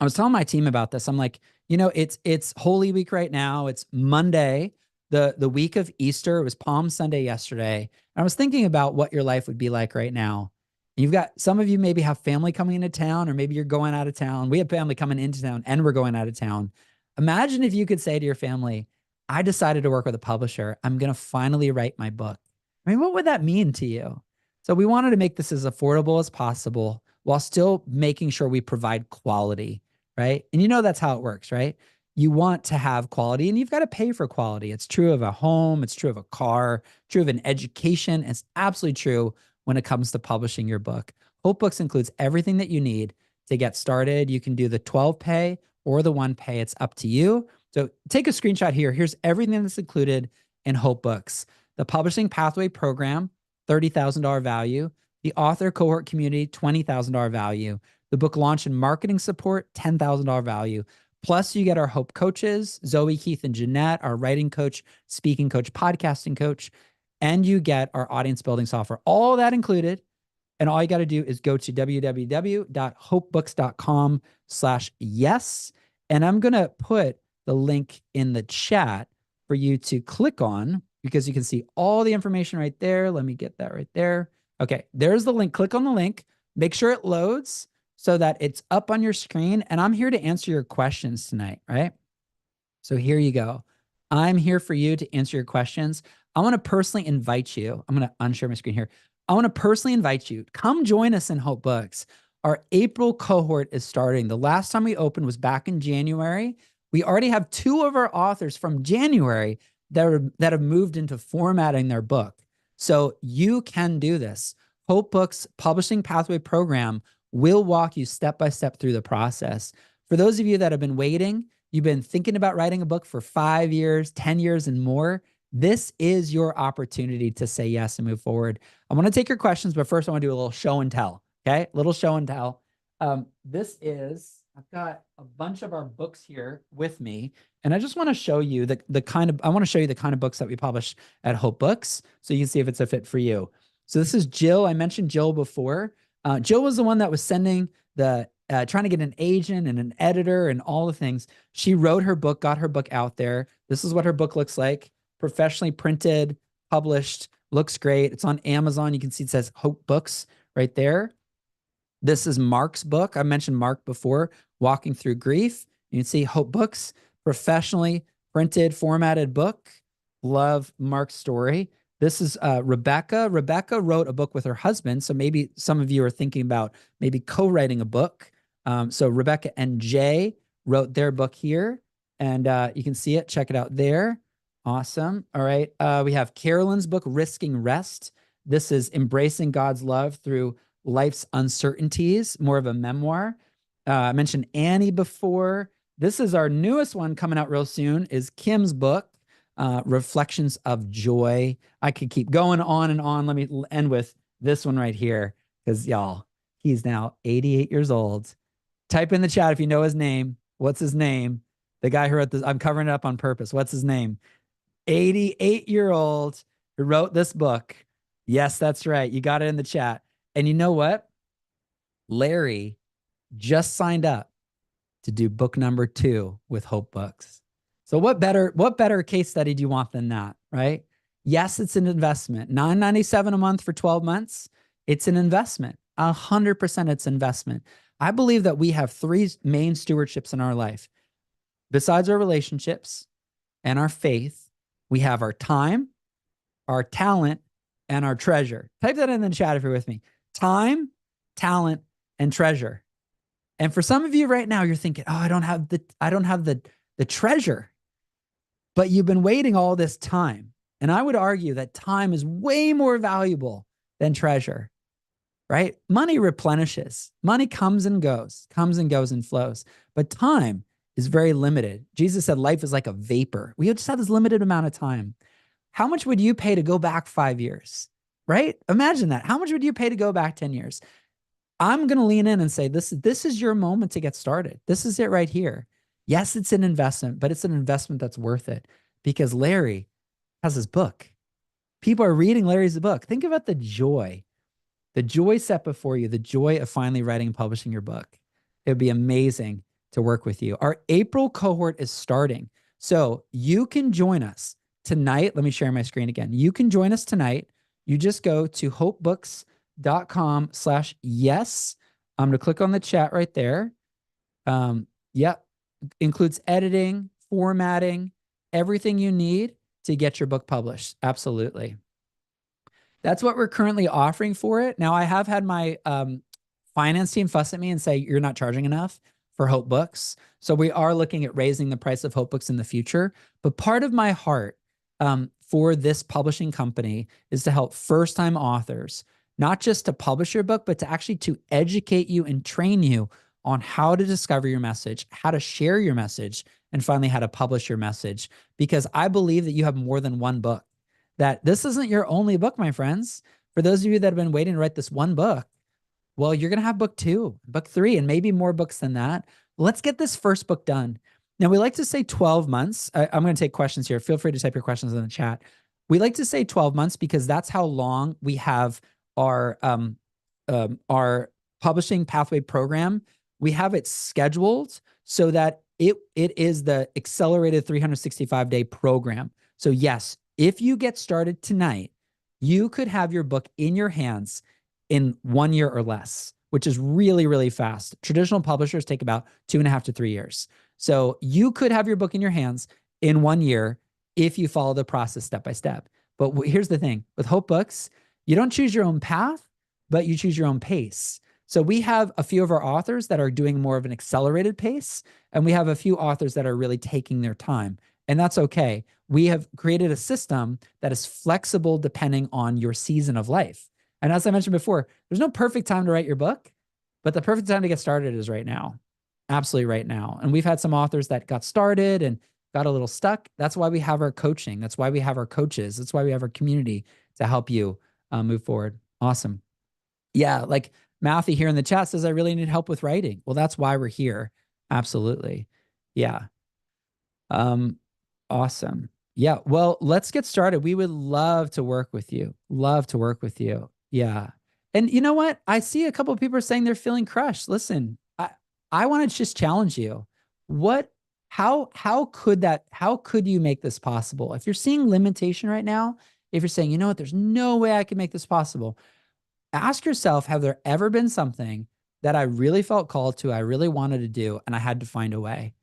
I was telling my team about this. I'm like, it's Holy Week right now. It's Monday, the week of Easter. It was Palm Sunday yesterday. And I was thinking about what your life would be like right now. You've got, some of you maybe have family coming into town, or maybe you're going out of town. We have family coming into town and we're going out of town. Imagine if you could say to your family, I decided to work with a publisher. I'm going to finally write my book. I mean, what would that mean to you? So we wanted to make this as affordable as possible while still making sure we provide quality, right? And that's how it works, right? You want to have quality and you've got to pay for quality. It's true of a home. It's true of a car, true of an education. It's absolutely true when it comes to publishing your book. Hope Books includes everything that you need to get started. You can do the 12 pay or the one pay. It's up to you. So take a screenshot here. Here's everything that's included in Hope Books. The Publishing Pathway Program, $30,000 value. The Author Cohort Community, $20,000 value. The Book Launch and Marketing Support, $10,000 value. Plus, you get our Hope coaches, Zoe, Keith, and Jeanette, our writing coach, speaking coach, podcasting coach, and you get our audience building software. All that included. And all you got to do is go to www.hopebooks.com/yes. And I'm going to put the link in the chat for you to click on, because you can see all the information right there. Let me get that right there. Okay, there's the link. Click on the link. Make sure it loads so that it's up on your screen. And I'm here to answer your questions tonight, right? So here you go. I'm here for you to answer your questions. I want to personally invite you. I'm going to unshare my screen here. I want to personally invite you. Come join us in Hope Books. Our April cohort is starting. The last time we opened was back in January. We already have 2 of our authors from January that have moved into formatting their book. So you can do this. Hope Books Publishing Pathway Program will walk you step by step through the process. For those of you that have been waiting, you've been thinking about writing a book for 5 years, 10 years, and more, this is your opportunity to say yes and move forward. I want to take your questions, but first I want to do a little show and tell. Okay, little show and tell. I've got a bunch of our books here with me, and I just want to show you the kind of books that we publish at Hope Books, so you can see if it's a fit for you. So this is Jill. I mentioned Jill before. Jill was the one that was sending trying to get an agent and an editor and all the things. She wrote her book, got her book out there. This is what her book looks like. Professionally printed, published, looks great. It's on Amazon. You can see it says Hope Books right there. This is Mark's book. I mentioned Mark before, Walking Through Grief. You can see Hope Books, professionally printed, formatted book. Love Mark's story. This is Rebecca. Rebecca wrote a book with her husband. So maybe some of you are thinking about maybe co-writing a book. So Rebecca and Jay wrote their book here, and you can see it. Check it out there. Awesome. All right. We have Carolyn's book, Risking Rest. This is embracing God's love through life's uncertainties, more of a memoir. I mentioned Annie before. This is our newest one coming out real soon, is Kim's book, Reflections of Joy. I could keep going on and on. Let me end with this one right here, because y'all, he's now 88 years old. Type in the chat if you know his name. What's his name? The guy who wrote this, I'm covering it up on purpose. What's his name? 88-year-old who wrote this book. Yes, that's right. You got it in the chat. And you know what? Larry just signed up to do book number 2 with Hope Books. So what better case study do you want than that, right? Yes, it's an investment. $9.97 a month for 12 months. It's an investment. 100% it's investment. I believe that we have 3 main stewardships in our life. Besides our relationships and our faith, we have our time, our talent, and our treasure. Type that in the chat if you're with me. Time, talent, and treasure. And for some of you right now, you're thinking, oh, I don't have the treasure. But you've been waiting all this time. And I would argue that time is way more valuable than treasure, right? Money replenishes. Money comes and goes and flows. But time is very limited. Jesus said life is like a vapor. We just have this limited amount of time. How much would you pay to go back 5 years, right? Imagine that. How much would you pay to go back 10 years? I'm going to lean in and say, this is your moment to get started. This is it right here. Yes, it's an investment, but it's an investment that's worth it, because Larry has his book. People are reading Larry's book. Think about the joy set before you, the joy of finally writing and publishing your book. It would be amazing to work with you. Our April cohort is starting. So you can join us tonight. Let me share my screen again. You can join us tonight. You just go to hopebooks.com/yes. I'm going to click on the chat right there. Yep. Includes editing, formatting, everything you need to get your book published. Absolutely. That's what we're currently offering for it. Now, I have had my finance team fuss at me and say, you're not charging enough for Hope Books. So we are looking at raising the price of Hope Books in the future. But part of my heart for this publishing company is to help first-time authors, not just to publish your book, but to actually to educate you and train you on how to discover your message, how to share your message, and finally how to publish your message. Because I believe that you have more than one book, that this isn't your only book, my friends. For those of you that have been waiting to write this one book, well, you're going to have book 2, book 3, and maybe more books than that. Let's get this first book done. Now, we like to say 12 months. I'm going to take questions here. Feel free to type your questions in the chat. We like to say 12 months because that's how long we have our publishing pathway program. We have it scheduled so that it is the accelerated 365-day program. So yes, if you get started tonight, you could have your book in your hands in 1 year or less, which is really, really fast. Traditional publishers take about 2.5 to 3 years. So you could have your book in your hands in 1 year if you follow the process step by step. But here's the thing. With Hope Books, you don't choose your own path, but you choose your own pace. So we have a few of our authors that are doing more of an accelerated pace, and we have a few authors that are really taking their time. And that's okay. We have created a system that is flexible depending on your season of life. And as I mentioned before, there's no perfect time to write your book, but the perfect time to get started is right now. Absolutely right now. And we've had some authors that got started and got a little stuck. That's why we have our coaching. That's why we have our coaches. That's why we have our community to help you move forward. Awesome. Yeah, like Matthew here in the chat says, I really need help with writing. Well, that's why we're here. Absolutely. Yeah. Um, awesome. Yeah. Well, let's get started. We would love to work with you. Love to work with you. Yeah. And you know what? I see a couple of people are saying they're feeling crushed. Listen, I want to just challenge you. What, how could you make this possible? If you're seeing limitation right now, if you're saying, you know what, there's no way I can make this possible, ask yourself, have there ever been something that I really felt called to, I really wanted to do, and I had to find a way?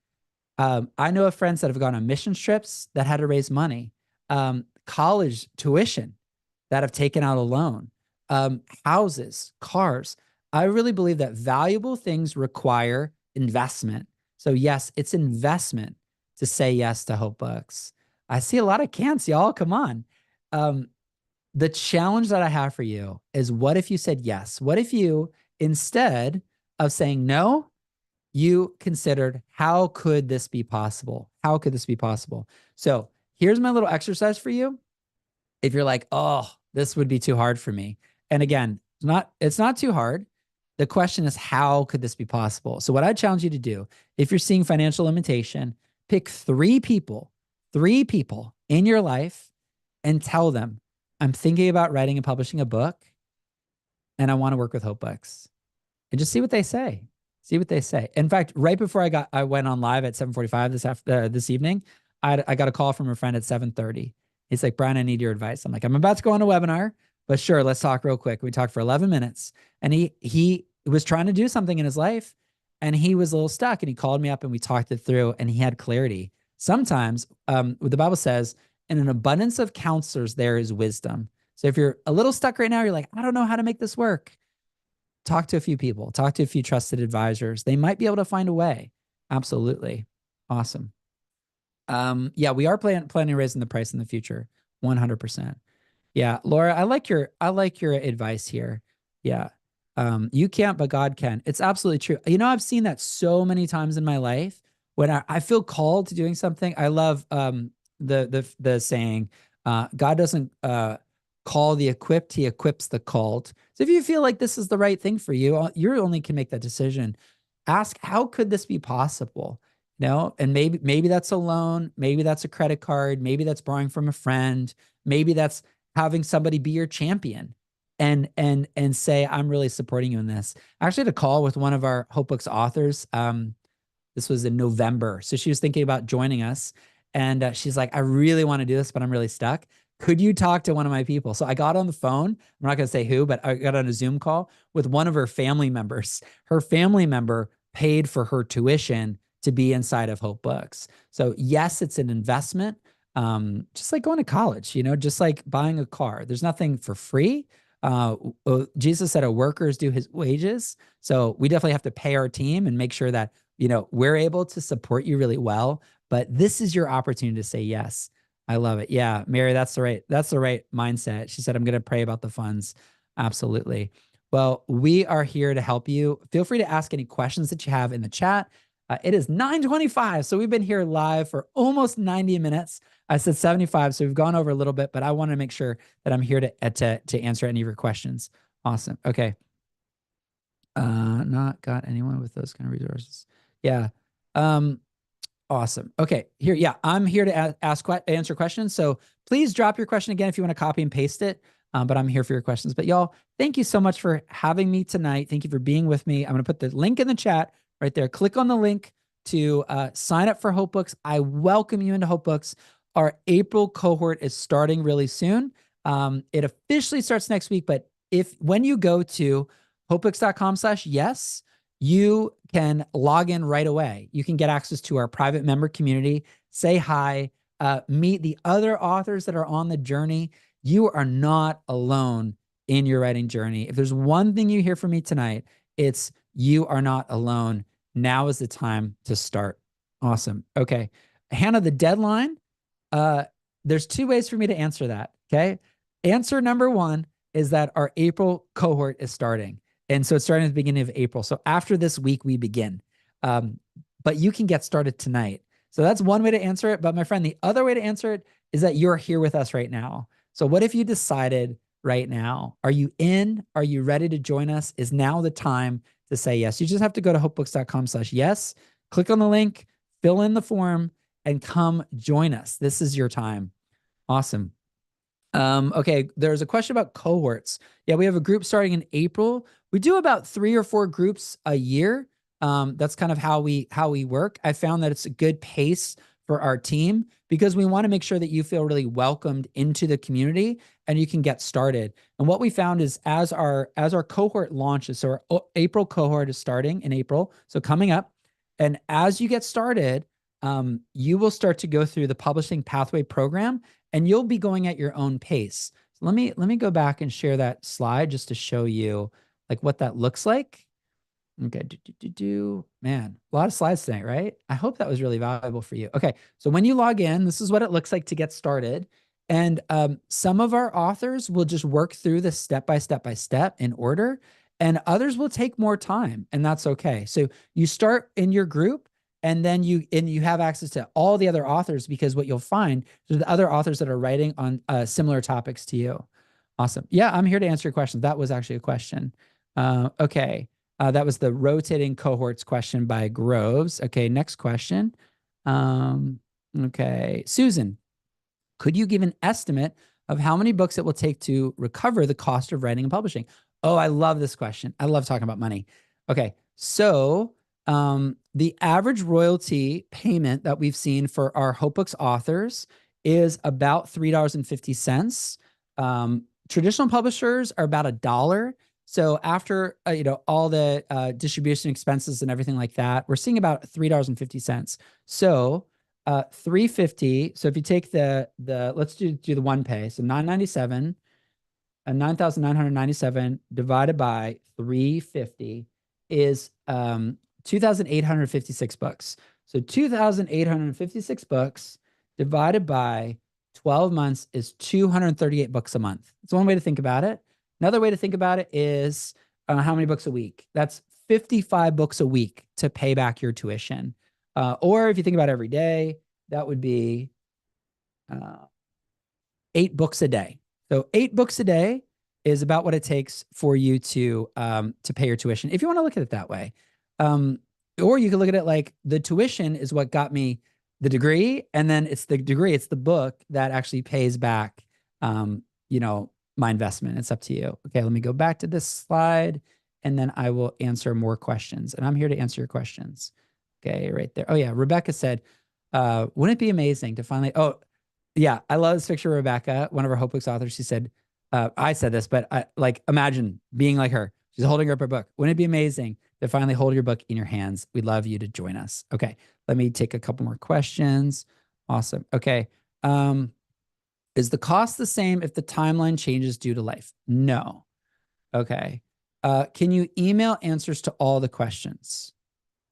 I know of friends that have gone on mission trips that had to raise money, college tuition that have taken out a loan, houses, cars. I really believe that valuable things require investment. So yes, it's investment to say yes to Hope Books. I see a lot of cants, y'all. Come on. Um, the challenge that I have for you is, what if you said yes? What if you, instead of saying no, you considered, how could this be possible? How could this be possible? So here's my little exercise for you. If you're like, oh, this would be too hard for me. And again, it's not too hard. The question is, how could this be possible? So what I challenge you to do, if you're seeing financial limitation, pick three people in your life and tell them, I'm thinking about writing and publishing a book, and I want to work with Hope Books. And just see what they say. See what they say. In fact, right before I went on live at 7:45 this evening, I got a call from a friend at 7:30. He's like, Brian, I need your advice. I'm like, I'm about to go on a webinar, but sure, let's talk real quick. We talked for 11 minutes, and he was trying to do something in his life, and he was a little stuck, and he called me up and we talked it through, and he had clarity. Sometimes what the Bible says, in an abundance of counselors, there is wisdom. So if you're a little stuck right now, you're like, I don't know how to make this work. Talk to a few people, talk to a few trusted advisors. They might be able to find a way. Absolutely. Awesome. Yeah, we are planning raising the price in the future. 100%. Yeah. Laura, I like your advice here. Yeah. You can't, but God can. It's absolutely true. You know, I've seen that so many times in my life when I feel called to doing something. I love the saying, God doesn't call the equipped, he equips the called. So if you feel like this is the right thing for you, you only can make that decision. Ask, how could this be possible? You know, and maybe that's a loan, maybe that's a credit card, maybe that's borrowing from a friend, maybe that's having somebody be your champion and say, I'm really supporting you in this. I actually had a call with one of our Hope Books authors. This was in November. So she was thinking about joining us. And she's like, I really want to do this, but I'm really stuck. Could you talk to one of my people? So I got on the phone. I'm not going to say who, but I got on a Zoom call with one of her family members. Her family member paid for her tuition to be inside of Hope Books. So yes, it's an investment. Just like going to college, you know, just like buying a car. There's nothing for free. Jesus said a worker is due his wages. So we definitely have to pay our team and make sure that, you know, we're able to support you really well. But this is your opportunity to say yes. I love it. Yeah, Mary, that's the right mindset. She said, I'm going to pray about the funds. Absolutely. Well, we are here to help you. Feel free to ask any questions that you have in the chat. It is 9:25, so we've been here live for almost 90 minutes. I said 75, so we've gone over a little bit, but I want to make sure that I'm here to answer any of your questions. Awesome. Okay. Not got anyone with those kind of resources. Yeah. Awesome. Okay, here, yeah, I'm here to answer questions. So please drop your question again if you want to copy and paste it. But I'm here for your questions. But y'all, thank you so much for having me tonight. Thank you for being with me. I'm going to put the link in the chat right there. Click on the link to sign up for Hope Books. I welcome you into Hope Books. Our April cohort is starting really soon. It officially starts next week, but when you go to hopebooks.com/yes, you can log in right away. You can get access to our private member community, say hi, meet the other authors that are on the journey. You are not alone in your writing journey. If there's one thing you hear from me tonight, it's you are not alone. Now is the time to start. Awesome. Okay. Hannah, the deadline, there's two ways for me to answer that. Okay. Answer number one, is that our April cohort is starting. And so it's starting at the beginning of April. So after this week, we begin. But you can get started tonight. So that's one way to answer it. But my friend, the other way to answer it is that you're here with us right now. So what if you decided right now, are you in? Are you ready to join us? Is now the time to say yes? You just have to go to hopebooks.com/yes, click on the link, fill in the form, and come join us. This is your time. Awesome. Okay, there's a question about cohorts. Yeah, we have a group starting in April. We do about 3 or 4 groups a year. That's kind of how we work. I found that it's a good pace for our team because we want to make sure that you feel really welcomed into the community and you can get started. And what we found is as our cohort launches, so our April cohort is starting in April, so coming up, and as you get started, you will start to go through the Publishing Pathway program, and you'll be going at your own pace. So let me go back and share that slide just to show you like what that looks like. Okay, man, a lot of slides tonight, right? I hope that was really valuable for you. Okay, so when you log in, this is what it looks like to get started. And some of our authors will just work through this step by step in order, and others will take more time, and that's okay. So you start in your group, and then you have access to all the other authors because what you'll find is the other authors that are writing on similar topics to you. Awesome. Yeah, I'm here to answer your question. That was actually a question. Okay. That was the rotating cohorts question by Groves. Okay, next question. Okay, Susan, could you give an estimate of how many books it will take to recover the cost of writing and publishing? Oh, I love this question. I love talking about money. Okay, so the average royalty payment that we've seen for our HopeBooks authors is about $3.50. Traditional publishers are about $1. So after all the distribution expenses and everything like that, we're seeing about $3.50. So $3.50. So if you take the let's do the one pay. So $997, 9,997 divided by $3.50 is 2,856 bucks. So 2,856 bucks divided by 12 months is 238 bucks a month. It's one way to think about it. Another way to think about it is how many books a week? That's 55 books a week to pay back your tuition. Or if you think about every day, that would be 8 books a day. So 8 books a day is about what it takes for you to pay your tuition, if you want to look at it that way. Or you can look at it like the tuition is what got me the degree, and then it's the degree, it's the book that actually pays back, my investment. It's up to you. Okay, let me go back to this slide, and then I will answer more questions. And I'm here to answer your questions. Okay, right there. Oh yeah, Rebecca said, wouldn't it be amazing to finally, oh yeah, I love this picture of Rebecca, one of our HopeBooks authors. She said, I said this, but imagine being like her. She's holding up her book. Wouldn't it be amazing to finally hold your book in your hands? We'd love you to join us. Okay, let me take a couple more questions. Awesome. Okay. Is the cost the same if the timeline changes due to life? No. Okay. Can you email answers to all the questions?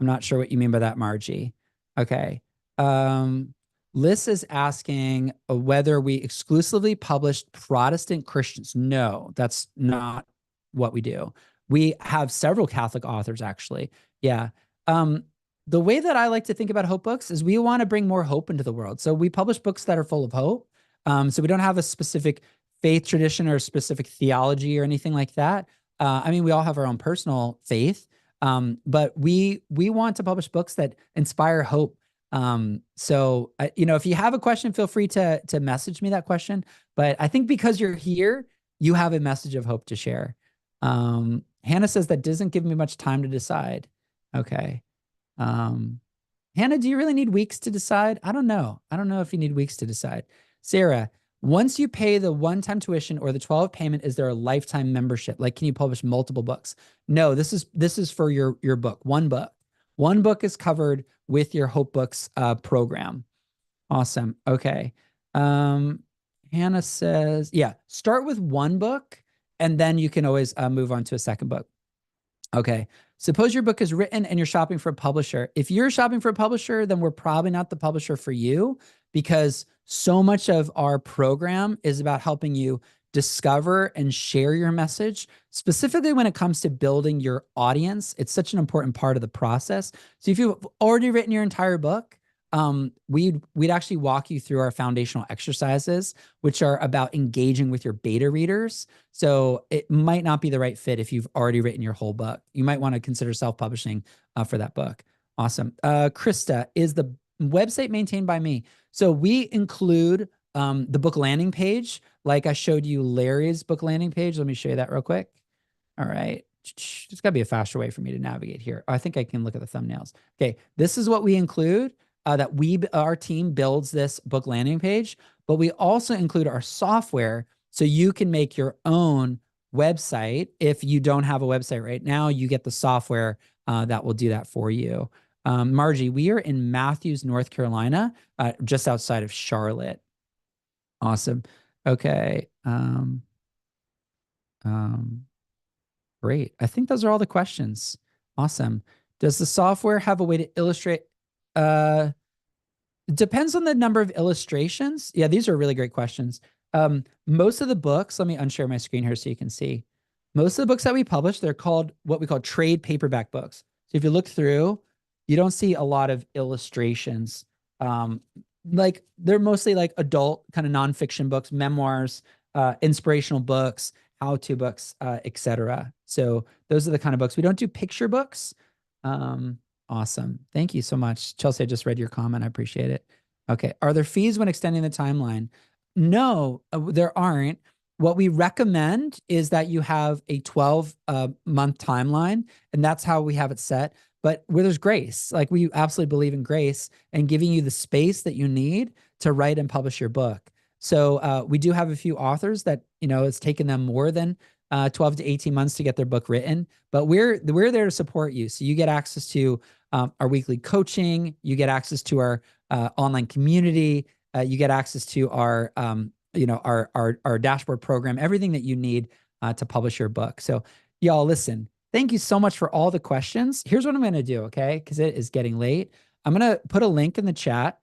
I'm not sure what you mean by that, Margie. Okay. Liz is asking whether we exclusively published Protestant Christians. No, that's not what we do. We have several Catholic authors, actually. Yeah. The way that I like to think about Hope Books is we want to bring more hope into the world. So we publish books that are full of hope. So we don't have a specific faith tradition or specific theology or anything like that. I mean, we all have our own personal faith, but we want to publish books that inspire hope. So if you have a question, feel free to message me that question. But I think because you're here, you have a message of hope to share. Hannah says that doesn't give me much time to decide. Okay. Hannah, do you really need weeks to decide? I don't know. I don't know if you need weeks to decide. Sarah, once you pay the one-time tuition or the 12 payment, is there a lifetime membership? Like, can you publish multiple books? No, this is for your book. One book. One book is covered with your Hope Books program. Awesome. Okay. Hannah says, yeah, start with one book and then you can always move on to a second book. Okay. Suppose your book is written and you're shopping for a publisher. If you're shopping for a publisher, then we're probably not the publisher for you, because so much of our program is about helping you discover and share your message, specifically when it comes to building your audience. It's such an important part of the process. So if you've already written your entire book, we'd actually walk you through our foundational exercises, which are about engaging with your beta readers. So it might not be the right fit if you've already written your whole book. You might want to consider self-publishing for that book. Awesome. Krista, is the website maintained by me? So we include the book landing page, like I showed you Larry's book landing page. Let me show you that real quick. All right. There's got to be a faster way for me to navigate here. I think I can look at the thumbnails. Okay, this is what we include. Our team builds this book landing page, but we also include our software so you can make your own website. If you don't have a website right now, you get the software that will do that for you. Margie, we are in Matthews, North Carolina, just outside of Charlotte. Awesome. Okay. Great. I think those are all the questions. Awesome. Does the software have a way to illustrate? It depends on the number of illustrations. Yeah, these are really great questions. Most of the books, let me unshare my screen here so you can see. Most of the books that we publish, they're called what we call trade paperback books. So if you look through, you don't see a lot of illustrations. Like they're mostly like adult kind of nonfiction books, memoirs, inspirational books, how-to books, etc. So those are the kind of books. We don't do picture books. Awesome. Thank you so much. Chelsea, I just read your comment. I appreciate it. Okay. Are there fees when extending the timeline? No, there aren't. What we recommend is that you have a 12-month timeline, and that's how we have it set. But where there's grace, like we absolutely believe in grace and giving you the space that you need to write and publish your book. So we do have a few authors that, it's taken them more than 12 to 18 months to get their book written, but we're there to support you. So you get access to our weekly coaching, you get access to our online community, you get access to our our dashboard program, everything that you need to publish your book. So y'all, listen, thank you so much for all the questions. Here's what I'm going to do, okay? Because it is getting late. I'm going to put a link in the chat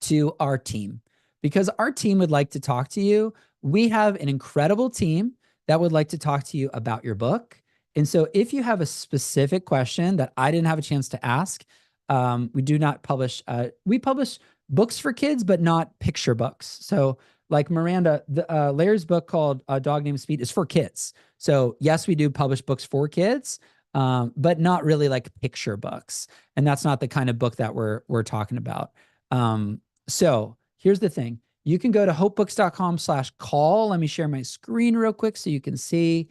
to our team because our team would like to talk to you. We have an incredible team that would like to talk to you about your book. And so if you have a specific question that I didn't have a chance to ask, we do not publish, we publish books for kids, but not picture books. So like Miranda, Larry's book called A Dog Named Speed is for kids. So yes, we do publish books for kids, but not really like picture books. And that's not the kind of book that we're talking about. So here's the thing. You can go to hopebooks.com/call. Let me share my screen real quick so you can see.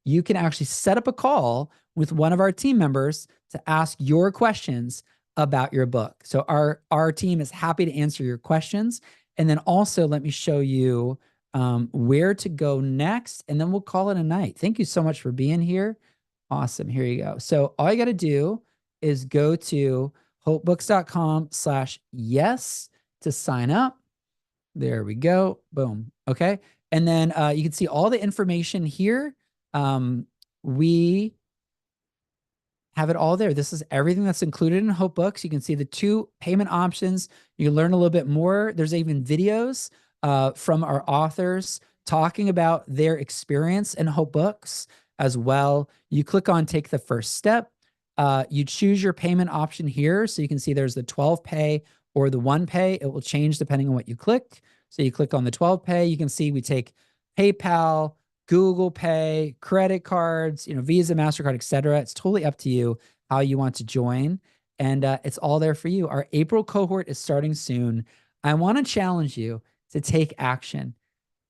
You can actually set up a call with one of our team members to ask your questions about your book. So our team is happy to answer your questions. And then also let me show you where to go next, and then we'll call it a night. Thank you so much for being here. Awesome. Here you go. So all you got to do is go to hopebooks.com/yes to sign up. There we go. Boom. Okay. And then you can see all the information here. We have it all there. This is everything that's included in Hope Books. You can see the 2 payment options. You can learn a little bit more. There's even videos from our authors talking about their experience in Hope Books as well. You click on Take the First Step. You choose your payment option here. So you can see there's the 12 pay or the 1 pay. It will change depending on what you click. So you click on the 12 pay. You can see we take PayPal, Google Pay, credit cards, Visa, MasterCard, etc. It's totally up to you how you want to join. And it's all there for you. Our April cohort is starting soon. I want to challenge you to take action.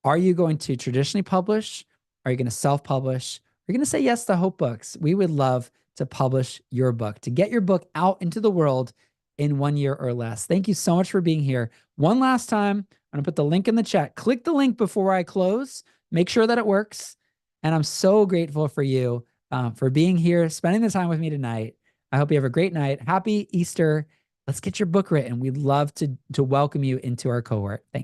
Are you going to traditionally publish? Are you going to self-publish? Are you going to say yes to Hope Books? We would love to publish your book, to get your book out into the world in 1 year or less. Thank you so much for being here. One last time, I'm going to put the link in the chat. Click the link before I close. Make sure that it works. And I'm so grateful for you for being here, spending the time with me tonight. I hope you have a great night. Happy Easter. Let's get your book written. We'd love to welcome you into our cohort. Thanks.